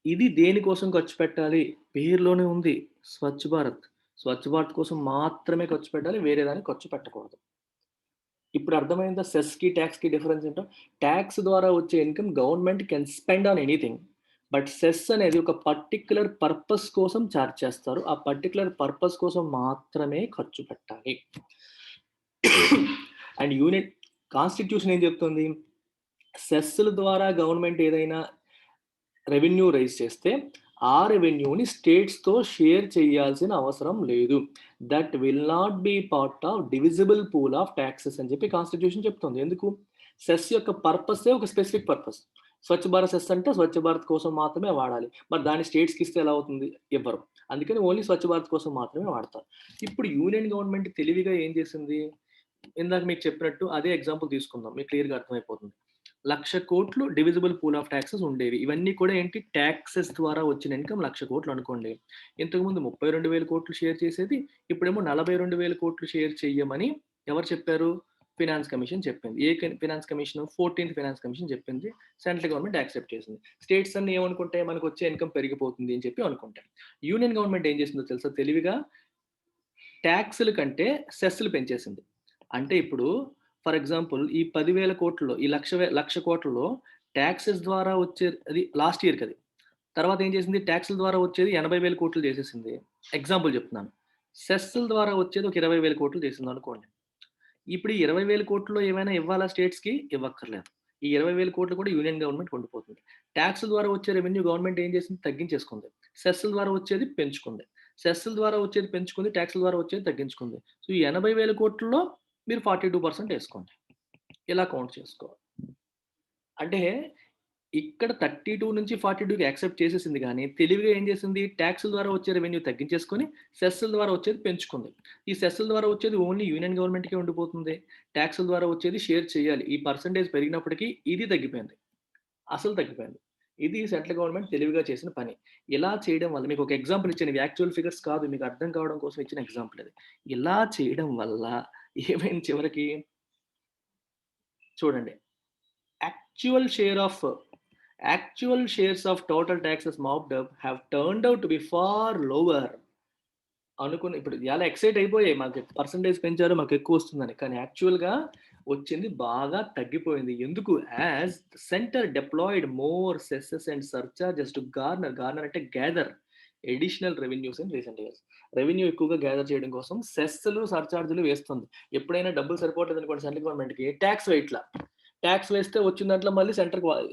ఇది దేనికోసం ఖర్చు పెట్టాలి? పేరులోనే ఉంది. స్వచ్ఛ్ భారత్. స్వచ్ఛ్ భారత్ కోసం మాత్రమే ఖర్చు పెట్టాలి. వేరే దానికి ఖర్చు పెట్టకూడదు. ఇప్పుడు అర్థమైందా సెస్‌కి, టాక్స్‌కి డిఫరెన్స్ ఏంటో? టాక్స్ ద్వారా వచ్చే income government can spend on anything. But cess అనేది ఒక పర్టిక్యులర్ పర్పస్ కోసం చార్జ్ చేస్తారు. ఆ పర్టిక్యులర్ పర్పస్ కోసం మాత్రమే ఖర్చు పెట్టాలి. అండ్ యూనిట్ కాన్స్టిట్యూషన్ ఏం చెప్తుంది? సెస్‌ల ద్వారా గవర్నమెంట్ ఏదైనా రెవెన్యూ రైజ్ చేస్తే, ఆ రెవెన్యూని స్టేట్స్‌తో షేర్ చేయాల్సిన అవసరం లేదు. That will not be part of divisible pool of taxes అని చెప్పి కాన్స్టిట్యూషన్ చెప్తుంది. ఎందుకు? సెస్ యొక్క పర్పస్సే ఒక specific purpose. Swachh Bharat cess అంటే స్వచ్ఛ భారత్ కోసం మాత్రమే వాడాలి. మరి దాన్ని స్టేట్స్‌కి ఇస్తే ఎలా అవుతుంది? ఇవ్వరు. అందుకని ఓన్లీ స్వచ్ఛ భారత్ కోసం మాత్రమే వాడతారు. ఇప్పుడు యూనియన్ గవర్నమెంట్ తెలివిగా ఏం చేసింది? ఇందాక మీకు చెప్పినట్టు అదే ఎగ్జాంపుల్ తీసుకుందాం. మీకు క్లియర్‌గా అర్థమైపోతుంది. 1,00,00,000 డివిజిబుల్ పూల్ ఆఫ్ టాక్సెస్ ఉండేవి. ఇవన్నీ కూడా ఏంటి టాక్సెస్ ద్వారా వచ్చిన ఇన్‌కమ్ 1,00,00,000 అనుకోండి. ఇంతకుముందు 32,000,00,000 షేర్ చేసేది. ఇప్పుడేమో 42,000,00,000 షేర్ చెయ్యమని ఎవరు చెప్పారు? ఫినాన్స్ కమిషన్ చెప్పింది. Finance commission? 14థ్ ఫినాన్స్ కమిషన్ చెప్పింది. సెంట్రల్ గవర్నమెంట్ యాక్సెప్ట్ చేసింది. స్టేట్స్ అన్నీ ఏమనుకుంటాయి? మనకొచ్చే ఇన్‌కమ్ పెరిగిపోతుంది అని చెప్పి అనుకుంటాయి. యూనియన్ గవర్నమెంట్ ఏం చేసిందో తెలుసా తెలివిగా? టాక్స్‌ల కంటే సెస్‌లు పెంచేసింది. అంటే ఇప్పుడు ఫర్ ఎగ్జాంపుల్ ఈ 10,000,00,00,000లో ఈ 1,00,00,000 టాక్సెస్ ద్వారా వచ్చేది అది లాస్ట్ ఇయర్‌కది. తర్వాత ఏం చేసింది టాక్స్‌ల ద్వారా వచ్చేది 80,000,00,00,000 చేసేసింది. ఎగ్జాంపుల్ చెప్తున్నాను. సెస్‌ల ద్వారా వచ్చేది ఒక 20,000,00,000 చేసిందనుకోండి. ఇప్పుడు ఈ 20,000,00,000లో ఏమైనా ఇవ్వాలా స్టేట్స్‌కి? ఇవ్వక్కర్లేదు. ఈ 20,000,00,000 కూడా యూనియన్ గవర్నమెంట్‌కి ఉండిపోతుంది. టాక్స్‌ల ద్వారా వచ్చే రెవెన్యూ గవర్నమెంట్ ఏం చేసింది? తగ్గించేసుకుంది. సెస్‌ల ద్వారా వచ్చేది పెంచుకుంది. సెస్‌ల ద్వారా వచ్చేది పెంచుకుంది. టాక్స్‌ల ద్వారా వచ్చేది తగ్గించుకుంది. సో, ఈ 80,000,00,00,000లో మీరు 42% ఏసుకోండి. ఇలా కౌంట్ చేసుకోవాలి. అంటే ఇక్కడ 32-42కి యాక్సెప్ట్ చేసేసింది గానీ, తెలివిగా ఏం చేసింది? టాక్స్‌ల ద్వారా వచ్చే రెవెన్యూ తగ్గించేసుకొని, సెస్‌ల ద్వారా వచ్చేది పెంచుకుంది. ఈ సెస్‌ల ద్వారా వచ్చేది ఓన్లీ యూనియన్ గవర్నమెంట్‌కే ఉండిపోతుంది. టాక్స్‌ల ద్వారా వచ్చేది షేర్ చేయాలి. ఈ పర్సెంటేజ్ పెరిగినప్పటికి ఇది తగ్గిపోయింది. అసలు తగ్గిపోయింది. ఇది సెంట్రల్ గవర్నమెంట్ తెలివిగా చేసిన పని. ఇలా చేయడం వల్ల మీకొక ఎగ్జాంపుల్ ఇచ్చాను. ఇవి యాక్చువల్ ఫిగర్స్ కాదు. మీకు అర్థం కావడం కోసం ఇచ్చిన ఎగ్జాంపుల్ ఇది. ఇలా చేయడం వల్ల ఏమైంది చివరికి చూడండి. Actual share of actual shares of total taxes mapped up have turned out to be far lower అనుకుని ఇప్పుడు చాలా ఎక్సైట్ అయిపోయాయి. మాకు పర్సెంటేజ్ పెంచారు. మాకెక్కువొస్తుందని. కానీ యాక్చువల్‌గా వచ్చింది బాగా తగ్గిపోయింది. ఎందుకు? As centre deployed more cesses and surcharges to garner అంటే gather additional revenues in recent years. Revenue ఎక్కువగా గ్యాదర్ చేయడం కోసం సెస్‌లు, సర్చార్జ్‌లు వేస్తుంది. ఎప్పుడైనా డబ్బులు సరిపోవట్లేదనుకోండి సెంట్రల్ గవర్నమెంట్‌కి టాక్స్ వేయట్ల. టాక్స్ వేస్తే వచ్చిన దాంట్లో మళ్ళీ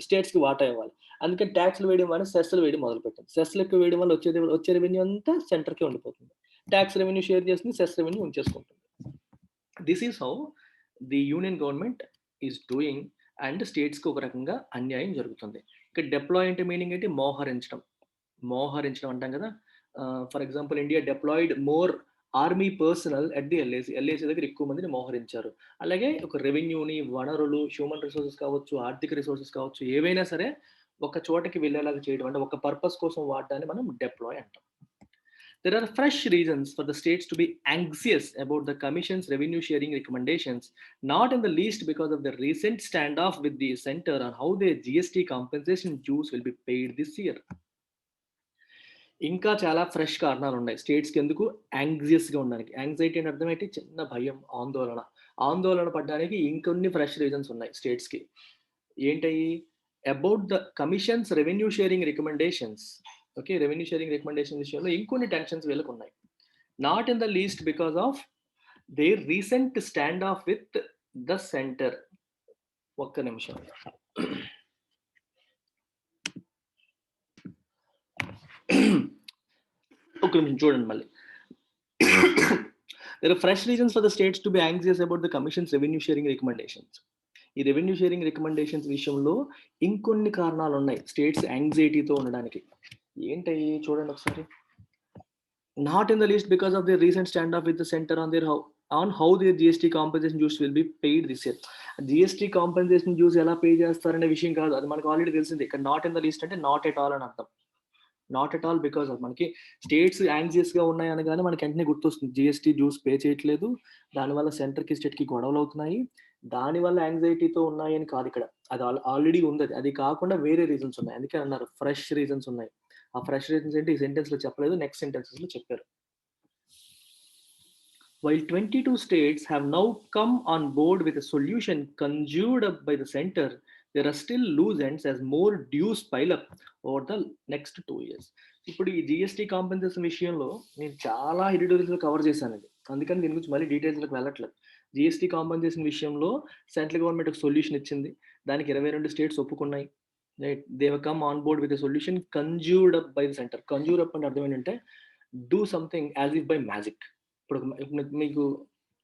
స్టేట్స్‌కి వాటా ఇవ్వాలి. అందుకని టాక్స్‌లు వేయడం మానేసి సెస్‌లు వేయడం మొదలుపెట్టింది. సెస్‌లు ఎక్కువ వేయడం వల్ల వచ్చే రెవెన్యూ అంతా సెంటర్‌కే ఉండిపోతుంది. టాక్స్ రెవెన్యూ షేర్ చేస్తుంది. సెస్ రెవెన్యూ ఉంచేసుకుంటుంది. This is how the union government is doing and స్టేట్స్‌కి ఒక రకంగా అన్యాయం జరుగుతుంది. ఇక్కడ డిప్లాయ్ అంటే మీనింగ్ ఏంటి? మోహరించడం. మోహరించడం అంటాం కదా! For example India deployed more army personnel at the LAC. LAC దగ్గర ఎక్కువ మందిని మోహరించారు. అలాగే ఒక రెవెన్యూని, వనరులు, హ్యూమన్ రిసోర్సెస్ కావచ్చు, ఆర్థిక రిసోర్సెస్ కావచ్చు, ఏవైనా సరే ఒక చోటకి వెళ్ళేలాగా చేయడం. అంటే ఒక పర్పస్ కోసం వాడడాన్ని మనం డిప్లాయ్ అంటాం. There are fresh reasons for the states to be anxious about the Commission's revenue sharing recommendations, not in the least because of the recent standoff with the center on how their GST compensation dues will be paid this year. ఇంకా చాలా fresh కారణాలున్నాయి. స్టేట్స్‌కి ఎందుకు యాంగ్జియస్‌గా ఉండడానికి. Anxiety అంటే అర్థం ఏంటి? చిన్న భయం, ఆందోళన. ఆందోళన పడడానికి ఇంకొన్ని ఫ్రెష్ రీజన్స్ ఉన్నాయి స్టేట్స్‌కి. ఏంటయి? About the commission's revenue sharing recommendations. Okay. Revenue sharing recommendation విషయంలో ఇంకొన్ని టెన్షన్స్ వీళ్ళకున్నాయి. Not in the least because of their recent stand of with the centre. ఒక్క నిమిషం. ఒక్క నిమిషం చూడండి మళ్ళీ. There are fresh reasons for the states to be anxious about the commission's revenue sharing recommendations. ఈ రెవెన్యూ షేరింగ్ రికమెండేషన్స్ విషయంలో ఇంకొన్ని కారణాలున్నాయి స్టేట్స్ యాంగ్జైటీతో ఉండడానికి. ఏంటయి చూడండి ఒకసారి. Not in the least because of their recent stand of with the centre on how their GST compensation dues will be paid this year. GST compensation dues ఎలా pay చేస్తారనే విషయం కాదు. అది మనకు ఆల్రెడీ తెలిసిందే. ఇక్కడ నాట్ ఇన్ ద లీస్ట్ అంటే not at all అని అర్థం. Not at all because of మనకి స్టేట్స్ యాంగ్జియస్‌గా ఉన్నాయి అనగానే మనకి వెంటనే గుర్తొస్తుంది. జీఎస్టీ డ్యూస్ పే చేయట్లేదు. దానివల్ల సెంటర్‌కి, స్టేట్‌కి గొడవలు అవుతున్నాయి. దానివల్ల యాంగ్జైటీతో ఉన్నాయని కాదు ఇక్కడ. అది ఆల్రెడీ ఉంది అది. అది కాకుండా వేరే రీజన్స్ ఉన్నాయి. అందుకే అన్నారు ఫ్రెష్ రీజన్స్ ఉన్నాయి. ఆ ఫ్రస్ట్రేషన్స్ ఏంటి ఈ సెంటెన్స్‌లో చెప్పలేదు. నెక్స్ట్ సెంటెన్సెస్‌లో చెప్పారు. While 22 states have now come on board with a solution conjured up by the center, there are still loose ends as more dues pile up over the next 2 years. ఇప్పుడు ఈ GST compensation విషయంలో నేను చాలా ఎడిటోరియల్స్‌లో cover చేశానండి. అందుకని దీని గురించి మళ్ళీ డీటెయిల్స్‌లోకి వెళ్ళట్లేదు. జీఎస్టీ కాంపెన్సేషన్ విషయంలో సెంట్రల్ గవర్నమెంట్ ఒక సొల్యూషన్ ఇచ్చింది. దానికి 22 స్టేట్స్ ఒప్పుకున్నాయి. Right. They have come on board with a solution conjured up by the centre. Conjure up అంటే అర్థం ఏంటంటే do something as if by magic. ఇప్పుడు మీకు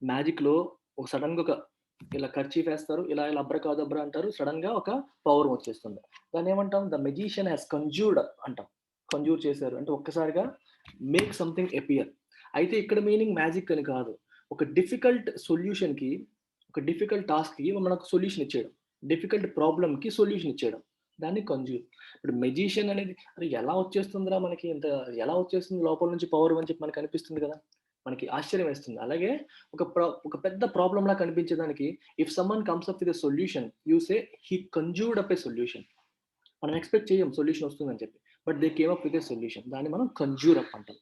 మ్యాజిక్‌లో ఒక సడెన్‌గా ఇలా కర్చీఫ్ ఏస్తారు. ఇలా ఇలా అబ్రకాదబ్రా అంటారు. సడెన్‌గా ఒక పవర్ వచ్చేస్తుంది. దాన్నేమంటాం? ద మెజిషియన్ హాస్ కన్జ్యూర్డ్ అంటాం. కన్జ్యూర్ చేశారు. అంటే ఒక్కసారిగా మేక్ సంథింగ్ అపియర్. అయితే ఇక్కడ మీనింగ్ మ్యాజిక్ అని కాదు. ఒక డిఫికల్ట్ సొల్యూషన్‌కి, ఒక డిఫికల్ట్ టాస్క్‌కి మనకు సొల్యూషన్ ఇచ్చేయడం. డిఫికల్ట్ ప్రాబ్లమ్‌కి సొల్యూషన్ ఇచ్చేయడం. దాన్ని కన్జ్యూర్. ఇప్పుడు మెజిషియన్ అనేది అరే! ఎలా వచ్చేస్తుందిరా మనకి ఇంత ఎలా వచ్చేస్తుంది లోపల నుంచి పవర్ అని చెప్పి మనకు అనిపిస్తుంది కదా! మనకి ఆశ్చర్యం వేస్తుంది. అలాగే ఒక పెద్ద ప్రాబ్లమ్‌లా కనిపించేదానికి if someone comes up with a solution you say he conjured up a solution. మనం ఎక్స్‌పెక్ట్ చేయం సొల్యూషన్ వస్తుందని చెప్పి. But they came up with a solution. దాన్ని మనం కన్జ్యూర్ అప్ అంటాం.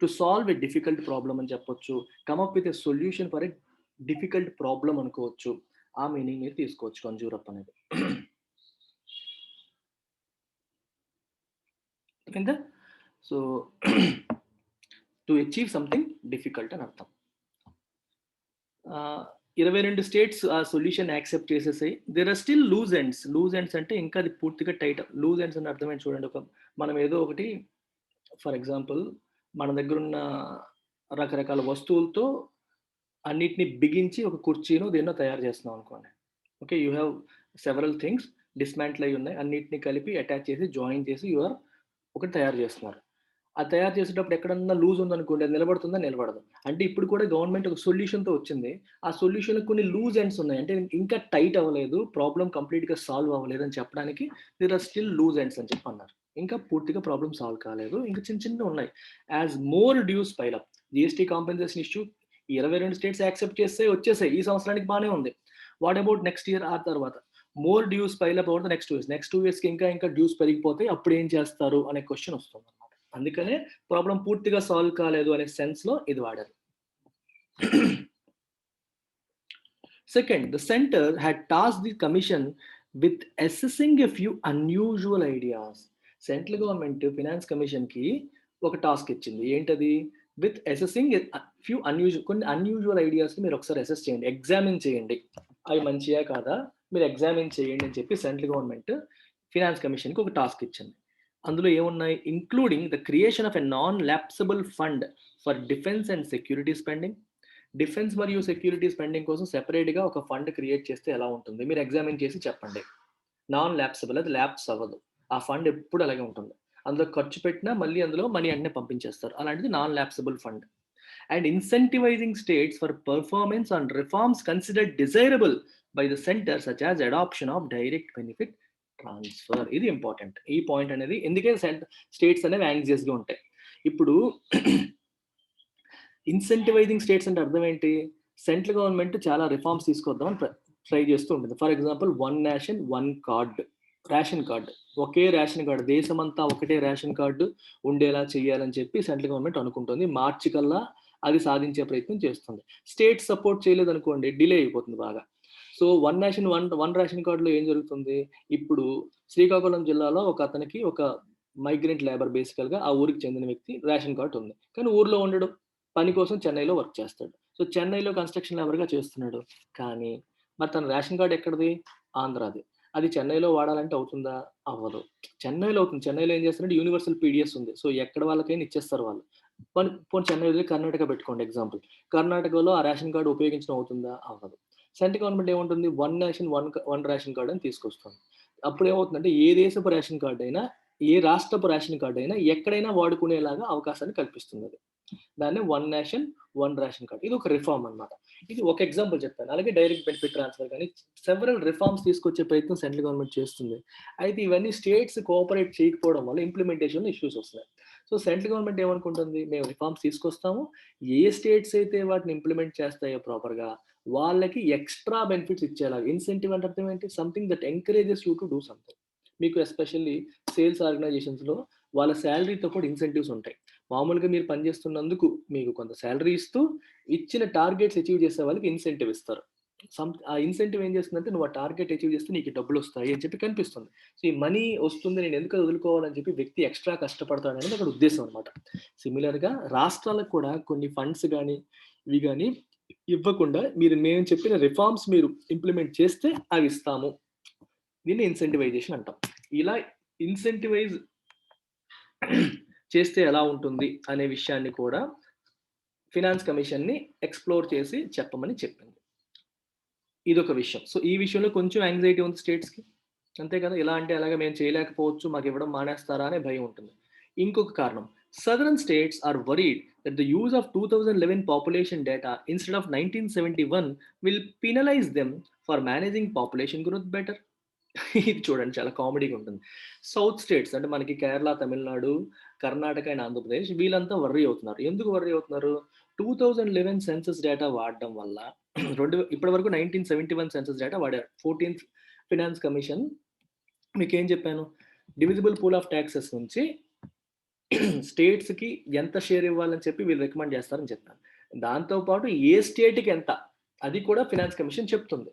To solve a difficult problem అని చెప్పొచ్చు. Come up with a solution for a difficult problem అనుకోవచ్చు. ఆ మీనింగ్ మీరు తీసుకోవచ్చు కన్జ్యూర్ అప్ అనేది. అర్థమైందా? So to achieve something difficult అని అర్థం. 22 స్టేట్స్ ఆ సొల్యూషన్ యాక్సెప్ట్ చేసేసాయి. There are still loose ends. Loose ends అంటే ఇంకా అది పూర్తిగా టైట్. లూజ్ ఎండ్స్ అంటే అర్థం ఏంటి చూడండి. మనం ఏదో ఒకటి ఫర్ ఎగ్జాంపుల్ మన దగ్గరున్న రకరకాల వస్తువులతో అన్నిటిని బిగించి ఒక కుర్చీనో దేన్నో తయారు చేస్తున్నాం అనుకోండి. Okay. You have several things dismantle అయ్యి ఉన్నాయి. అన్నిటిని కలిపి అటాచ్ చేసి జాయిన్ చేసి ఒకటి తయారు చేస్తున్నారు. అది తయారు చేసేటప్పుడు ఎక్కడన్నా లూజ్ ఉందనుకోండి అది నిలబడుతుందా? నిలబడదు. అంటే ఇప్పుడు కూడా గవర్నమెంట్ ఒక సొల్యూషన్‌తో వచ్చింది. ఆ సొల్యూషన్‌లో కొన్ని లూజ్ ఎండ్స్ ఉన్నాయి. అంటే ఇంకా టైట్ అవ్వలేదు. ప్రాబ్లమ్ కంప్లీట్‌గా సాల్వ్ అవ్వలేదు అని చెప్పడానికి there are still loose ends అని చెప్పి అన్నారు. ఇంకా పూర్తిగా ప్రాబ్లమ్ సాల్వ్ కాలేదు. ఇంకా చిన్న చిన్నవి ఉన్నాయి. As more dues pile up. GST compensation issue 22 states accept చేస్తే వచ్చేసాయి. ఈ సంవత్సరానికి బానే ఉంది. వాట్ అబౌట్ నెక్స్ట్ ఇయర్ ఆ తర్వాత? More dues pile up over the next 2 years. Next 2 ఇయర్స్‌కి ఇంకా డ్యూస్ పెరిగిపోతాయి. అప్పుడు ఏం చేస్తారు అనే క్వెషన్ వస్తుందన్నమాట. అందుకనే ప్రాబ్లమ్ పూర్తిగా సాల్వ్ కాలేదు అనే సెన్స్‌లో ఇది వాడారు. Second, the center had tasked the commission with assessing a few unusual ideas. Central government finance కమిషన్‌కి ఒక టాస్క్ ఇచ్చింది. ఏంటది? విత్ అసెసింగ్ ఫ్యూ కొన్ని అన్‌యూజువల్ ఐడియాస్‌ని మీరు ఒకసారి అసెస్ చేయండి. ఎగ్జామిన్ చేయండి. అవి మంచియా కాదా? మీరు ఎగ్జామిన్ చేయండి అని చెప్పి సెంట్రల్ గవర్నమెంట్ ఫినాన్స్ కమిషన్‌కి ఒక టాస్క్ ఇచ్చింది. అందులో ఏమున్నాయి? Including the creation of a non lapsable fund for defence and security spending. Defence మరియు సెక్యూరిటీ స్పెండింగ్ కోసం సెపరేట్‌గా ఒక ఫండ్ క్రియేట్ చేస్తే ఎలా ఉంటుంది? మీరు ఎగ్జామిన్ చేసి చెప్పండి. నాన్ ల్యాప్సబుల్ అది ల్యాప్స్ అవ్వదు. ఆ ఫండ్ ఎప్పుడు అలాగే ఉంటుంది. అందులో ఖర్చు పెట్టినా మళ్ళీ అందులో మనీ వెంటనే పంపించేస్తారు. అలాంటిది non lapsable fund. And incentivising states for performance on reforms considered desirable by the centre such as adoption of direct benefit transfer. ఇది ఇంపార్టెంట్. ఈ పాయింట్ అనేది ఎందుకే స్టేట్స్ అనేవి యాంగ్జియస్‌గా ఉంటాయి. ఇప్పుడు ఇన్సెంటివైజింగ్ స్టేట్స్ అంటే అర్థం ఏంటి? సెంట్రల్ గవర్నమెంట్ చాలా రిఫార్మ్స్ తీసుకొద్దామని ట్రై చేస్తూ ఉంటుంది. For example one nation, one card. Ration card. Okay ration card. దేశమంతా ఒకటే రేషన్ కార్డ్ ఉండేలా చేయాలని చెప్పి సెంట్రల్ గవర్నమెంట్ అనుకుంటుంది. మార్చి కల్లా అది సాధించే ప్రయత్నం చేస్తుంది. స్టేట్ సపోర్ట్ చేయలేదనుకోండి డిలే అయిపోతుంది బాగా. So, one nation one ration కార్డ్‌లో ఏం జరుగుతుంది? ఇప్పుడు శ్రీకాకుళం జిల్లాలో ఒక అతనికి ఒక మైగ్రెంట్ లేబర్ బేసికల్‌గా ఆ ఊరికి చెందిన వ్యక్తి రేషన్ కార్డ్ ఉంది. కానీ ఊర్లో ఉండడు. పని కోసం చెన్నైలో వర్క్ చేస్తాడు. సో, చెన్నైలో కన్‌స్ట్రక్షన్ లేబర్‌గా చేస్తున్నాడు. కానీ మరి తన రేషన్ కార్డ్ ఎక్కడిది? ఆంధ్రాది. అది చెన్నైలో వాడాలంటే అవుతుందా? అవ్వదు. చెన్నైలో అవుతుంది. చెన్నైలో ఏం చేస్తారంటే యూనివర్సల్ పీడీఎస్ ఉంది. సో, ఎక్కడ వాళ్ళకైనా ఇచ్చేస్తారు వాళ్ళు. పోనీ చెన్నై వదిలి కర్ణాటక పెట్టుకోండి ఎగ్జాంపుల్. కర్ణాటకలో ఆ రేషన్ కార్డ్ ఉపయోగించడం అవుతుందా? అవ్వదు. సెంట్రల్ గవర్నమెంట్ ఏముంటుంది? One nation one ration card అని తీసుకొస్తుంది. అప్పుడేమవుతుందంటే ఏ దేశపు రేషన్ కార్డ్ అయినా, ఏ రాష్ట్రపు రేషన్ కార్డ్ అయినా ఎక్కడైనా వాడుకునేలాగా అవకాశాన్ని కల్పిస్తుందది. దాన్ని one nation, one ration card. ఇది ఒక రిఫార్మ్ అన్నమాట. ఇది ఒక ఎగ్జాంపుల్ చెప్పాను. అలాగే డైరెక్ట్ బెనిఫిట్ ట్రాన్స్‌ఫర్ గాని సెవెరల్ రిఫార్మ్స్ తీసుకొచ్చే ప్రయత్నం సెంట్రల్ గవర్నమెంట్ చేస్తుంది. అయితే ఇవన్నీ స్టేట్స్ కోఆపరేట్ చేయకపోవడం వల్ల ఇంప్లిమెంటేషన్‌లో ఇష్యూస్ వస్తున్నాయి. సో, సెంట్రల్ గవర్నమెంట్ ఏమనుకుంటుంది? మేము రిఫార్మ్స్ తీసుకొస్తాము. ఏ స్టేట్స్ అయితే వాటిని ఇంప్లిమెంట్ చేస్తాయో ప్రాపర్‌గా వాళ్ళకి ఎక్స్‌ట్రా బెనిఫిట్స్ ఇచ్చేలాగా. ఇన్సెంటివ్ అంటే అర్థం ఏంటి? Something that encourages you to do something. మీకు ఎస్పెషల్లీ సేల్స్ ఆర్గనైజేషన్స్‌లో వాళ్ళ శాలరీతో కూడా ఇన్సెంటివ్స్ ఉంటాయి. మామూలుగా మీరు పనిచేస్తున్నందుకు మీకు కొంత శాలరీ ఇస్తూ, ఇచ్చిన టార్గెట్స్ అచీవ్ చేసే వాళ్ళకి ఇన్సెంటివ్ ఇస్తారు. ఆ ఇన్సెంటివ్ ఏం చేస్తుందంటే, నువ్వు ఆ టార్గెట్ అచీవ్ చేస్తే నీకు డబ్బులొస్తాయి అని చెప్పి కనిపిస్తుంది. సో, ఈ మనీ వస్తుంది, నేను ఎందుకు వదులుకోవాలని చెప్పి వ్యక్తి ఎక్స్‌ట్రా కష్టపడతాడనేది అక్కడ ఉద్దేశ్యం అనమాట. సిమిలర్‌గా రాష్ట్రాలకు కూడా కొన్ని ఫండ్స్ గాని, ఇవి గాని ఇవ్వకుండా మేము చెప్పిన రిఫార్మ్స్ మీరు ఇంప్లిమెంట్ చేస్తే అవిస్తాము. దీన్ని ఇన్సెంటివైజేషన్ అంటాం. ఇలా ఇన్సెంటివైజ్ చేస్తే ఎలా ఉంటుంది అనే విషయాన్ని కూడా ఫినాన్స్ కమిషన్‌ని ఎక్స్‌ప్లోర్ చేసి చెప్పమని చెప్పింది. ఇదొక విషయం. సో, ఈ విషయంలో కొంచెం యాంక్సైటీ ఉంది స్టేట్స్‌కి. అంతే కదా! ఇలా అంటే ఎలాగా మేము చేయలేకపోవచ్చు, మాకివ్వడం మానేస్తారా అనే భయం ఉంటుంది. ఇంకొక కారణం, southern states are worried that the use of 2011 population data instead of 1971 will penalize them for managing population growth better. ఇది చూడండి చాలా కామెడీగా ఉంటుంది. సౌత్ స్టేట్స్ అంటే మనకి కేరళ, తమిళనాడు, కర్ణాటక అండ్ ఆంధ్రప్రదేశ్ వీళ్ళంతా వర్రీ అవుతున్నారు. ఎందుకు వర్రీ అవుతున్నారు? 2011 సెన్సస్ డేటా వాడడం వల్ల ఇప్పటివరకు 1971 సెన్సస్ డేటా వాడారు. 14th ఫినాన్స్ కమిషన్ మీకేం చెప్పాను? డివిజిబుల్ పూల్ ఆఫ్ టాక్సెస్ నుంచి స్టేట్స్‌కి ఎంత షేర్ ఇవ్వాలని చెప్పి వీళ్ళు రికమెండ్ చేస్తారని చెప్పాను. దాంతో పాటు ఏ స్టేట్‌కి ఎంత అది కూడా ఫినాన్స్ కమిషన్ చెప్తుంది.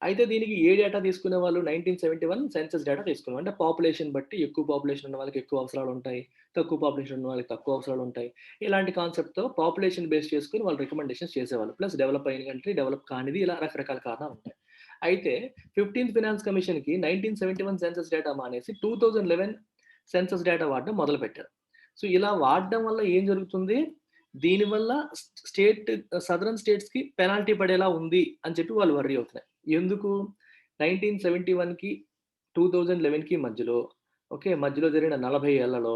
అయితే దీనికి ఏ డేటా తీసుకునే వాళ్ళు 1971 సెన్సస్ డేటా తీసుకున్నారు. అంటే పాపులేషన్ బట్టి ఎక్కువ పాపులేషన్ ఉన్న వాళ్ళకి ఎక్కువ అవసరాలుంటాయి. తక్కువ పాపులేషన్ ఉన్న వాళ్ళకి తక్కువ అవసరాలుంటాయి. ఇలాంటి కాన్సెప్ట్‌తో పాపులేషన్ బేస్ చేసుకొని వాళ్ళు రికమెండేషన్స్ చేసేవాళ్ళు. ప్లస్ డెవలప్ అయిన కంట్రీ, డెవలప్ కానిది ఇలా రకరకాల కారణాలుంటాయి. అయితే 15th ఫినాన్స్ కమిషన్‌కి 1971 సెన్సస్ డేటా మానేసి 2011 సెన్సస్ డేటా వాడడం మొదలుపెట్టారు. సో, ఇలా వాడడం వల్ల ఏం జరుగుతుంది? దీనివల్ల స్టేట్ సదరన్ స్టేట్స్‌కి పెనాల్టీ పడేలా ఉంది అని చెప్పి వాళ్ళు వర్రీ అవుతున్నారు. ఎందుకు? 1971కి 2011కి మధ్యలో మధ్యలో జరిగిన 40 ఏళ్లలో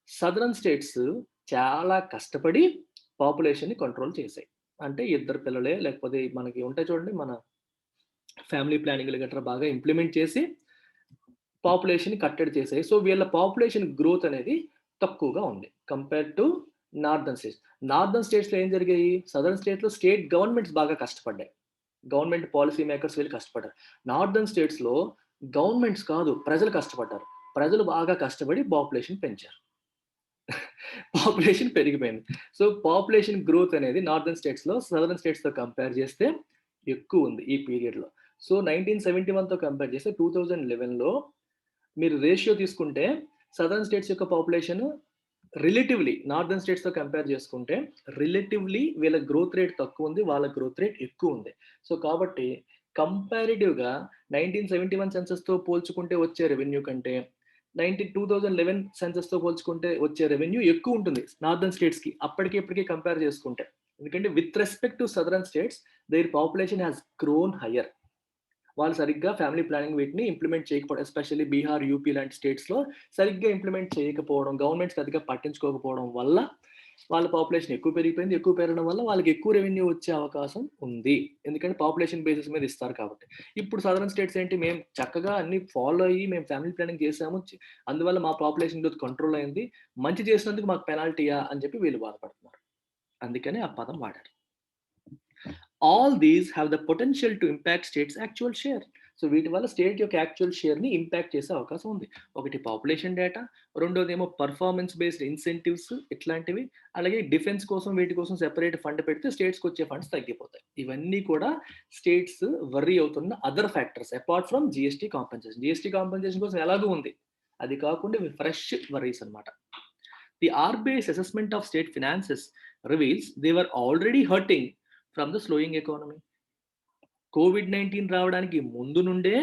సదరన్ స్టేట్స్ చాలా కష్టపడి పాపులేషన్‌ని కంట్రోల్ చేశాయి. అంటే ఇద్దరు పిల్లలే లేకపోతే మనకి ఉంటాయి చూడండి మన ఫ్యామిలీ ప్లానింగ్‌లు గట్రా బాగా ఇంప్లిమెంట్ చేసి పాపులేషన్‌ని కట్టడి చేశాయి. సో, వీళ్ళ పాపులేషన్ గ్రోత్ అనేది తక్కువగా ఉంది. Compare to northern states. Northern స్టేట్స్‌లో ఏం జరిగాయి? సదర్న్ స్టేట్స్‌లో స్టేట్ గవర్నమెంట్స్ బాగా కష్టపడ్డాయి. గవర్నమెంట్ పాలిసీ మేకర్స్ వీళ్ళు కష్టపడ్డారు. నార్దర్న్ స్టేట్స్‌లో గవర్నమెంట్స్ కాదు, ప్రజలు కష్టపడ్డారు. ప్రజలు బాగా కష్టపడి పాపులేషన్ పెంచారు. పాపులేషన్ పెరిగిపోయింది. సో, పాపులేషన్ గ్రోత్ అనేది నార్దర్న్ స్టేట్స్‌లో సదర్న్ స్టేట్స్‌తో కంపేర్ చేస్తే ఎక్కువుంది ఈ పీరియడ్‌లో. సో, 1971తో కంపేర్ చేస్తే 2011లో మీరు రేషియో తీసుకుంటే సదర్న్ స్టేట్స్ యొక్క పాపులేషన్ రిలేటివ్‌లీ నార్దర్న్ స్టేట్స్‌తో కంపేర్ చేసుకుంటే రిలేటివ్‌లీ వీళ్ళ గ్రోత్ రేట్ తక్కువుంది. వాళ్ళ గ్రోత్ రేట్ ఎక్కువుంది. సో, కాబట్టి కంపారిటివ్‌గా 1971 సెన్సస్‌తో పోల్చుకుంటే వచ్చే రెవెన్యూ కంటే 2011 సెన్సస్‌తో పోల్చుకుంటే వచ్చే రెవెన్యూ ఎక్కువుంటుంది నార్దర్న్ స్టేట్స్‌కి. అప్పటికి ఇప్పటికి కంపేర్ చేసుకుంటే. ఎందుకంటే with respect to southern states there population has grown hire. వాళ్ళు సరిగ్గా ఫ్యామిలీ ప్లానింగ్ వీటిని ఇంప్లిమెంట్ చేయకపోవడం, ఎస్పెషల్లీ బీహార్, యూపీ లాంటి స్టేట్స్‌లో సరిగ్గా ఇంప్లిమెంట్ చేయకపోవడం, గవర్నమెంట్స్ పెద్దగా పట్టించుకోకపోవడం వల్ల వాళ్ళ పాపులేషన్ ఎక్కువ పెరిగిపోయింది. ఎక్కువ పెరగడం వల్ల వాళ్ళకి ఎక్కువ రెవెన్యూ వచ్చే అవకాశం ఉంది. ఎందుకంటే పాపులేషన్ బేసిస్ మీద ఇస్తారు కాబట్టి. ఇప్పుడు సదరన్ స్టేట్స్ ఏంటి, మేము చక్కగా అన్ని ఫాలో అయ్యి మేము ఫ్యామిలీ ప్లానింగ్ చేసాము. అందువల్ల మా పాపులేషన్ గ్రోత్ కంట్రోల్ అయింది. మంచి చేసినందుకు మాకు పెనాల్టీయా అని చెప్పి వీళ్ళు బాధపడుతున్నారు. అందుకని ఆ పదం వాడారు. All these have the potential to impact states actual share. So, వీటి వల్ల స్టేట్ యొక్క యాక్చువల్ షేర్‌ని ఇంపాక్ట్ చేసే అవకాశం ఉంది. ఒకటి పాపులేషన్ డేటా, రెండోదేమో పర్ఫార్మన్స్ బేస్డ్ ఇన్సెంటివ్స్ ఇట్లాంటివి. అలాగే డిఫెన్స్ కోసం వీటి కోసం సెపరేట్ ఫండ్ పెడితే స్టేట్స్‌కొచ్చే ఫండ్స్ తగ్గిపోతాయి. ఇవన్నీ కూడా స్టేట్స్ వర్రీ అవుతున్న other factors apart from GST compensation. GST compensation కోసం ఎలాగూ ఉంది. అది కాకుండా ఇవి ఫ్రెష్ వర్రీస్ అన్నమాట. The RBI's assessment of state finances reveals they were already hurting from the slowing economy. కోవిడ్-19 రావడానికి ముందు నుండే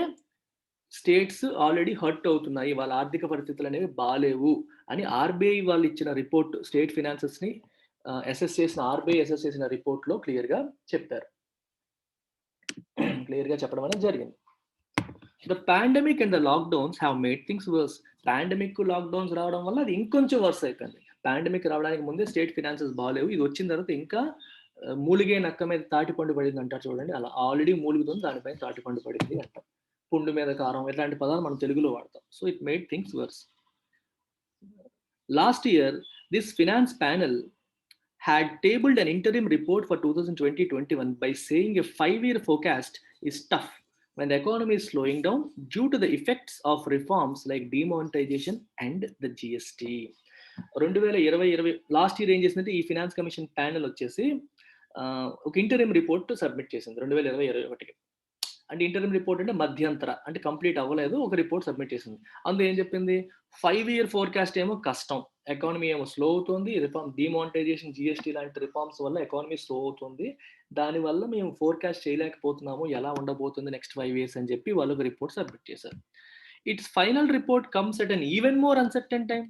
స్టేట్స్ ఆల్రెడీ హర్ట్ అవుతున్నాయి. వాళ్ళ ఆర్థిక పరిస్థితులనేవి బాలేవు అని ఆర్‌బీఐ వాళ్ళు ఇచ్చిన రిపోర్ట్ స్టేట్ ఫినాన్సెస్‌ని ఆర్‌బీఐ అసెస్ చేసిన రిపోర్ట్‌లో క్లియర్‌గా చెప్పారు. క్లియర్‌గా చెప్పడం అనేది జరిగింది. The pandemic and the lockdowns have made things worse. Pandemic, lockdowns రావడం వల్ల అది ఇంకొంచెం వర్స్ అయిపోయింది. పాండమిక్ రావడానికి ముందే స్టేట్ ఫినాన్సెస్ బాలేవు. ఇది వచ్చిన తర్వాత ఇంకా మూలిగే నక్క మీద తాటిపండు పడింది అంటారు చూడండి. అలా ఆల్రెడీ మూలుగుతుంది, దానిపైన తాటిపండు పడింది అంటాం. పుండు మీద కారం ఇట్లాంటి పదాలు మనం తెలుగులో వాడతాం. So, it made things worse. Last year this finance panel had tabled an interim report for 2020-21 by saying a 5-year forecast is tough when the economy is slowing down due to the effects of reforms like demonetization and the GST. 2020 last year ఏం చేసిందంటే ఈ finance commission panel వచ్చేసి ఒక interim report submit చేసింది 2021. అంటే interim report అంటే మధ్యంతర, అంటే కంప్లీట్ అవ్వలేదు, ఒక రిపోర్ట్ సబ్మిట్ చేసింది. అందులో ఏం చెప్పింది, 5-year ఫోర్కాస్ట్ ఏమో కష్టం, ఎకానమీ ఏమో స్లో అవుతుంది, రిఫార్మ్ డిమానిటైజేషన్ జిఎస్టీ లాంటి రిఫార్మ్స్ వల్ల ఎకానమీ స్లో అవుతుంది, దానివల్ల మేము ఫోర్కాస్ట్ చేయలేకపోతున్నాము ఎలా ఉండబోతుంది నెక్స్ట్ 5 years అని చెప్పి వాళ్ళు ఒక రిపోర్ట్ సబ్మిట్ చేశారు. It's final report comes at an even more uncertain time.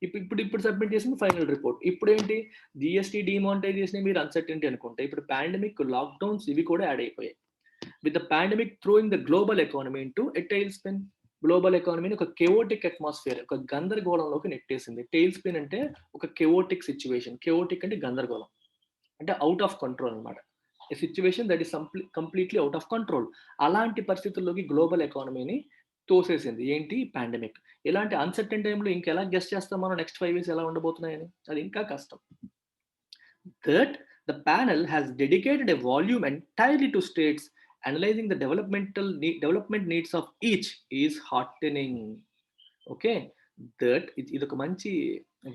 ఇప్పుడు సబ్మిట్ చేసింది ఫైనల్ రిపోర్ట్. ఇప్పుడు ఏంటి, జిఎస్టీ డిమానిటైజేషన్ మీరు అన్సర్టనిటీ అనుకుంటే ఇప్పుడు పాండమిక్, లాక్డౌన్స్ ఇవి కూడా యాడ్ అయిపోయాయి. with the pandemic throwing the global economy into a tailspin. Global ఎకానమీని ఒక కెవోటిక్ అట్మాస్ఫియర్, ఒక గందరగోళంలోకి నెట్టేసింది. టెయిల్ స్పిన్ అంటే ఒక కెవోటిక్ సిచ్యువేషన్. కెవోటిక్ అంటే గందరగోళం, అంటే అవుట్ ఆఫ్ కంట్రోల్ అనమాట. A situation that is completely out of control. అలాంటి పరిస్థితుల్లోకి గ్లోబల్ ఎకానమీని తోసేసింది ఏంటి, పాండమిక్. ఇలాంటి అన్సర్టన్ టైంలో ఇంకెలా గెస్ట్ చేస్తాం మనం నెక్స్ట్ 5 years ఎలా ఉండబోతున్నాయని, అది ఇంకా కష్టం. That the panel has dedicated a volume entirely to states analyzing the development needs of each is heartening. Okay, that ఇది ఒక మంచి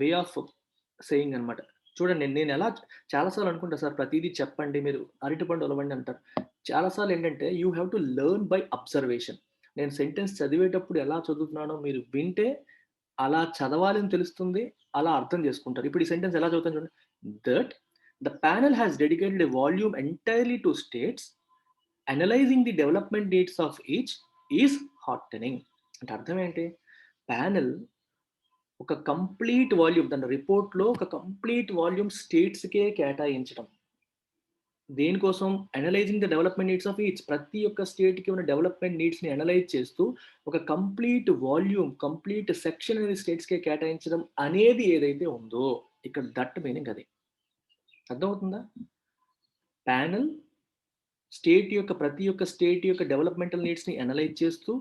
వే ఆఫ్ సేయింగ్ అనమాట. చూడండి, నేను ఎలా చాలాసార్లు అనుకుంటా సార్, ప్రతిదీ చెప్పండి మీరు అరటిపండు ఒలవండి అంటారు. చాలాసార్లు ఏంటంటే you have to learn by observation. నేను సెంటెన్స్ చదివేటప్పుడు ఎలా చదువుతున్నానో మీరు వింటే అలా చదవాలని తెలుస్తుంది, అలా అర్థం చేసుకుంటారు. ఇప్పుడు ఈ సెంటెన్స్ ఎలా చదువుతాను చూడండి. That the panel has dedicated a volume entirely to states analyzing the development needs of each is heartening. అంటే అర్థం ఏంటి, ప్యానెల్ ఒక కంప్లీట్ వాల్యూమ్, దాని రిపోర్ట్లో ఒక కంప్లీట్ వాల్యూమ్ స్టేట్స్కే కేటాయించడం. దేనికోసం, analysing the development needs of each. ప్రతి ఒక్క స్టేట్కి ఉన్న డెవలప్మెంట్ నీడ్స్ని అనలైజ్ చేస్తూ ఒక కంప్లీట్ వాల్యూమ్, కంప్లీట్ సెక్షన్ అనేది స్టేట్స్కే కేటాయించడం అనేది ఏదైతే ఉందో, ఇక్కడ దట్ మీనింగ్ అది. అర్థమవుతుందా? ప్యానెల్ స్టేట్ యొక్క ప్రతి ఒక్క స్టేట్ యొక్క డెవలప్మెంటల్ నీడ్స్ని అనలైజ్ చేస్తూ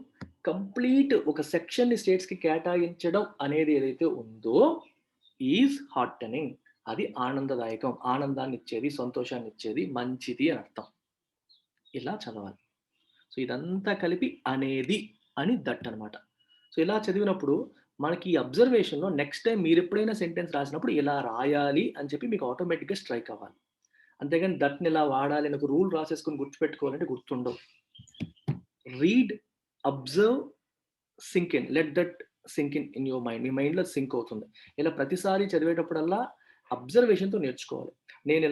కంప్లీట్ ఒక సెక్షన్ని స్టేట్స్కి కేటాయించడం అనేది ఏదైతే ఉందో ఈజ్ హార్టనింగ్. అది ఆనందదాయకం, ఆనందాన్ని ఇచ్చేది, సంతోషాన్ని ఇచ్చేది, మంచిది అని అర్థం. ఇలా చదవాలి. సో ఇదంతా కలిపి అనేది అని దట్ అనమాట. సో ఇలా చదివినప్పుడు మనకి ఈ అబ్జర్వేషన్లో నెక్స్ట్ టైం మీరు ఎప్పుడైనా సెంటెన్స్ రాసినప్పుడు ఇలా రాయాలి అని చెప్పి మీకు ఆటోమేటిక్గా స్ట్రైక్ అవ్వాలి. అంతేగాని దట్ని ఇలా వాడాలి అని ఒక రూల్ రాసేసుకొని గుర్తుపెట్టుకోవాలంటే గుర్తుండవు. Read, observe, sink in, let that sink in your mind. మీ మైండ్లో సింక్ అవుతుంది. ఇలా ప్రతిసారి చదివేటప్పుడల్లా అబ్జర్వేషన్తో నేర్చుకోవాలి. నేను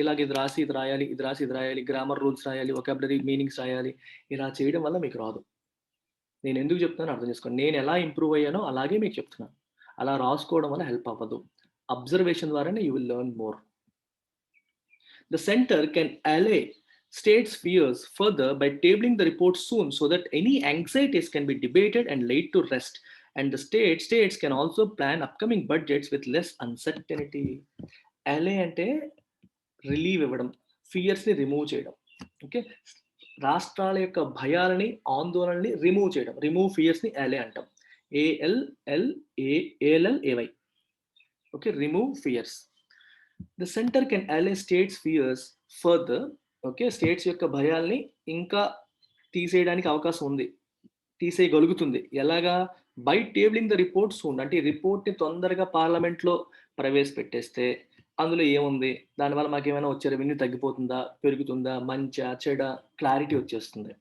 ఇలాగ ఇది రాసి ఇది రాయాలి, ఇది రాసి ఇది రాయాలి, గ్రామర్ రూల్స్ రాయాలి, వొకాబులరీ మీనింగ్స్ రాయాలి, ఇలా చేయడం వల్ల మీకు రాదు. నేను ఎందుకు చెప్తున్నాను అర్థం చేసుకోండి. నేను ఎలా ఇంప్రూవ్ అయ్యానో అలాగే మీకు చెప్తున్నాను. అలా రాసుకోవడం వల్ల హెల్ప్ అవ్వదు. అబ్జర్వేషన్ ద్వారానే you will learn more. The center can allay states' fears further by tabling the report soon so that any anxieties can be debated and laid to rest. And the states can also plan upcoming budgets with less uncertainty. Allay అంటే relieve ఇవ్వడం, ఫియర్స్ని remove చేయడం. Okay, రాష్ట్రాల యొక్క భయాలని, ఆందోళనని remove చేయడం. Remove ఫియర్స్ని allay అంటాం. ALLAY. Okay, remove fears. The center can allay states' fears further. Okay, states యొక్క భయాల్ని ఇంకా తీసేయడానికి అవకాశం ఉంది, తీసేయగలుగుతుంది. ఎలాగా? By tabling the report soon. అంటే ఈ రిపోర్ట్ని తొందరగా పార్లమెంట్లో ప్రవేశపెట్టేస్తే అందులో ఏముంది, దానివల్ల మాకు ఏమైనా వచ్చే రెవెన్యూ తగ్గిపోతుందా, పెరుగుతుందా, మంచా చెడ, క్లారిటీ వచ్చేస్తుంది.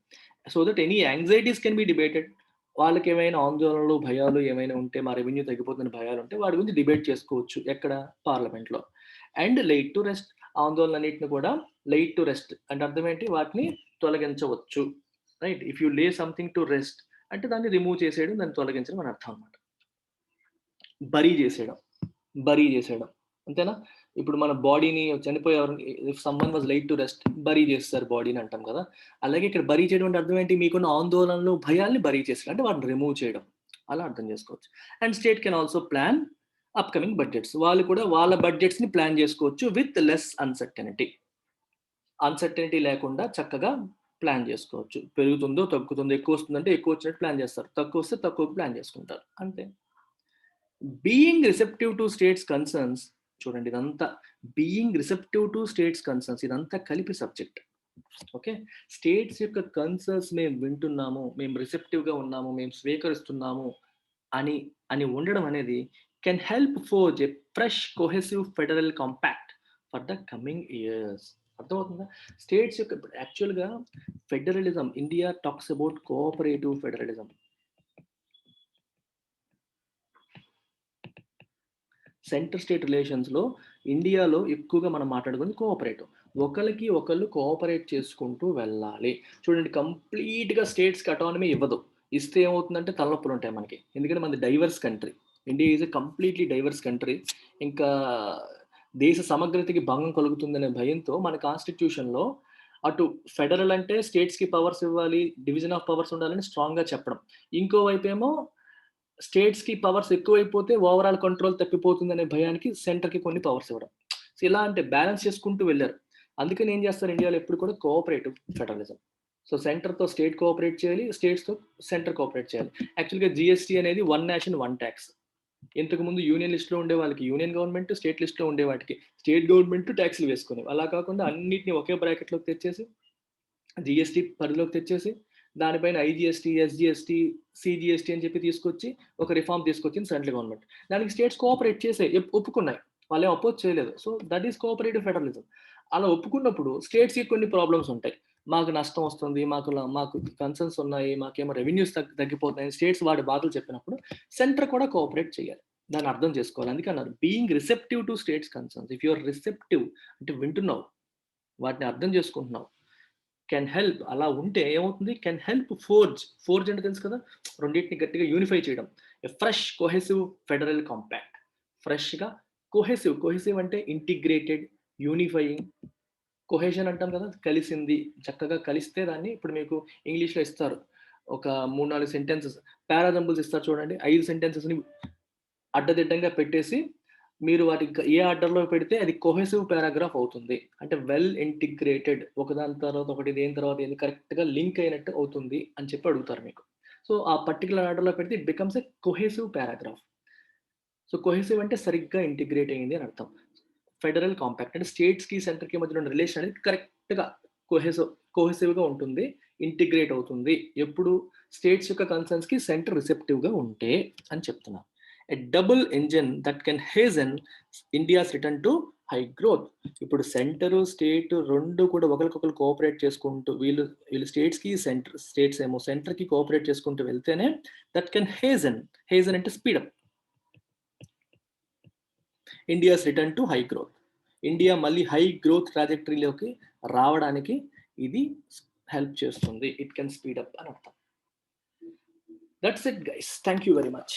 So that any anxieties can be debated. వాళ్ళకి ఏమైనా ఆందోళనలు, భయాలు ఏమైనా ఉంటే, మా రెవెన్యూ తగ్గిపోతున్న భయాలు ఉంటే వాటి గురించి డిబేట్ చేసుకోవచ్చు. ఎక్కడ? పార్లమెంట్లో. And laid to rest. ఆందోళనన్నింటిని కూడా లైట్ టు రెస్ట్ అంటే అర్థం ఏంటి, వాటిని తొలగించవచ్చు. Right, if you lay something to rest అంటే దాన్ని రిమూవ్ చేసేయడం, దాన్ని తొలగించడం అని అర్థం అనమాట. బరీ చేసేయడం అంతేనా? ఇప్పుడు మన బాడీని చనిపోయేవారు, if someone was laid to rest, bury చేస్తారు బాడీని అంటాం కదా. అలాగే ఇక్కడ బరీ చేయడం అంటే అర్థం ఏంటి, మీకున్న ఆందోళనలు, భయాల్ని బరీ చేస్తారు అంటే వాటిని రిమూవ్ చేయడం, అలా అర్థం చేసుకోవచ్చు. And state can also plan upcoming budgets. వాళ్ళు కూడా వాళ్ళ బడ్జెట్స్ని ప్లాన్ చేసుకోవచ్చు విత్ లెస్ అన్సర్టనిటీ లేకుండా చక్కగా ప్లాన్ చేసుకోవచ్చు. పెరుగుతుందో తగ్గుతుందో, ఎక్కువ వస్తుందంటే ఎక్కువ వచ్చినట్టు ప్లాన్ చేస్తారు, తక్కువ వస్తే తక్కువ ప్లాన్ చేసుకుంటారు, అంతే. Being receptive to states concerns. చూడండి, ఇదంతా being receptive to states concerns, ఇదంతా కలిపి సబ్జెక్ట్. ఓకే. స్టేట్స్ యొక్క కన్సర్న్స్ మేము వింటున్నాము, మేము రిసెప్టివ్‌గా ఉన్నాము, మేము స్వీకరిస్తున్నాము అని అని ఉండడం అనేది can help forge a fresh cohesive federal compact for the coming years. అర్థమవుతుందా? స్టేట్స్ యొక్క యాక్చువల్‌గా federalism, India talks about cooperative federalism. Centre state రిలేషన్స్‌లో ఇండియాలో ఎక్కువగా మనం మాట్లాడుకునేది కోఆపరేటివ్. ఒకళ్ళకి ఒకళ్ళు కోఆపరేట్ చేసుకుంటూ వెళ్ళాలి. చూడండి, కంప్లీట్‌గా స్టేట్స్‌కి అటానమీ ఇవ్వదు. ఇస్తే ఏమవుతుందంటే తలనొప్పులుంటాయి మనకి. ఎందుకంటే మనది divorce country. India is a completely divorce country. ఇంకా దేశ సమగ్రతకి భంగం కలుగుతుందనే భయంతో మన కాన్స్టిట్యూషన్‌లో అటు ఫెడరల్ అంటే స్టేట్స్‌కి పవర్స్ ఇవ్వాలి, డివిజన్ ఆఫ్ పవర్స్ ఉండాలని స్ట్రాంగ్‌గా చెప్పడం. ఇంకోవైపేమో స్టేట్స్‌కి పవర్స్ ఎక్కువైపోతే ఓవరాల్ కంట్రోల్ తప్పిపోతుందనే భయానికి సెంటర్‌కి కొన్ని పవర్స్ ఇవ్వడం. సో, ఇలా అంటే బ్యాలెన్స్ చేసుకుంటూ వెళ్లారు. అందుకని ఏం చేస్తారు ఇండియాలో ఎప్పుడు కూడా కోఆపరేటివ్ ఫెడరలిజం. సో, సెంటర్‌తో స్టేట్ కోఆపరేట్ చేయాలి. స్టేట్స్‌తో సెంటర్ కోఆపరేట్ చేయాలి. యాక్చువల్‌గా జీఎస్టీ అనేది వన్ నేషన్ వన్ టాక్స్. ఇంతకుముందు యూనియన్ లిస్ట్‌లో ఉండే వాళ్ళకి యూనియన్ గవర్నమెంట్, స్టేట్ లిస్ట్‌లో ఉండే వాటికి స్టేట్ గవర్నమెంట్ టాక్స్‌లు వేసుకునేవి. అలా కాకుండా అన్నిటిని ఒకే బ్రాకెట్‌లోకి తెచ్చేసి జీఎస్టీ పరిధిలోకి తెచ్చేసి దానిపైన ఐజీఎస్టీ, ఎస్జీఎస్టీ, సీజీఎస్టీ అని చెప్పి తీసుకొచ్చి ఒక రిఫార్మ్ తీసుకొచ్చింది సెంట్రల్ గవర్నమెంట్. దానికి స్టేట్స్ కోఆపరేట్ చేసాయి. ఒప్పుకున్నాయి. వాళ్ళేం అపోజ్ చేయలేదు. So, that is cooperative federalism. అలా ఒప్పుకున్నప్పుడు స్టేట్స్‌కి కొన్ని ప్రాబ్లమ్స్ ఉంటాయి. మాకు నష్టం వస్తుంది. మాకు కన్సర్న్స్ ఉన్నాయి. మాకేమో రెవెన్యూస్ తగ్గిపోతున్నాయి. స్టేట్స్ వాడి బాధలు చెప్పినప్పుడు సెంటర్ కూడా కోఆపరేట్ చేయాలి. దాన్ని అర్థం చేసుకోవాలి. అందుకే అన్నారు being receptive to states concerns. If you are receptive అంటే వింటున్నావు. వాటిని అర్థం చేసుకుంటున్నావు. కెన్ హెల్ప్ అలా ఉంటే ఏమవుతుంది? కెన్ హెల్ప్ ఫోర్జ్ అంటే తెలుసు కదా, రెండింటిని గట్టిగా యూనిఫై చేయడం. ఎ ఫ్రెష్ కొహెసివ్ ఫెడరల్ కాంపాక్ట్. ఫ్రెష్‌గా కొహెసివ్ అంటే ఇంటిగ్రేటెడ్, యూనిఫైయింగ్. కొహెషన్ అంటాం కదా, కలిసింది. చక్కగా కలిస్తే దాన్ని ఇప్పుడు మీకు ఇంగ్లీష్‌లో ఇస్తారు. ఒక 3, 4 సెంటెన్సెస్ పారాజంబుల్స్ ఇస్తారు చూడండి. 5 సెంటెన్సెస్‌ని అడ్డదిడ్డంగా పెట్టేసి మీరు వాటికి ఏ ఆర్డర్‌లో పెడితే అది కొహెసివ్ పారాగ్రాఫ్ అవుతుంది. అంటే వెల్ ఇంటిగ్రేటెడ్, ఒకదాని తర్వాత ఒకటి, దేని తర్వాత ఏది కరెక్ట్‌గా లింక్ అయినట్టు అవుతుంది అని చెప్పి అడుగుతారు మీకు. సో, ఆ పర్టిక్యులర్ ఆర్డర్‌లో పెడితే it becomes a cohesive paragraph. So, cohesive అంటే సరిగ్గా ఇంటిగ్రేట్ అయింది అని అర్థం. ఫెడరల్ కాంపాక్ట్ అంటే స్టేట్స్‌కి, సెంటర్‌కి మధ్యలో ఉన్న రిలేషన్ అనేది కరెక్ట్‌గా కొహెసివ్‌గా ఉంటుంది. ఇంటిగ్రేట్ అవుతుంది. ఎప్పుడు స్టేట్స్ యొక్క కన్సర్న్స్‌కి సెంటర్ రిసెప్టివ్‌గా ఉంటే అని చెప్తున్నా. A double engine that can hasten India's return to high growth. ఇప్పుడు సెంటరు, స్టేట్ 2 కూడా ఒకరికొకరు కోఆపరేట్ చేసుకుంటూ వీళ్ళు స్టేట్స్ ఏమో సెంటర్‌కి కోఆపరేట్ చేసుకుంటూ వెళ్తేనే దట్ కెన్ హేజన్ అంటే speed up India's return to high growth. India మళ్ళీ హై గ్రోత్ ట్రాజెక్టరీలోకి రావడానికి ఇది హెల్ప్ చేస్తుంది. ఇట్ కెన్ స్పీడ్ అప్ అని అర్థం. That's it guys. Thank you very much.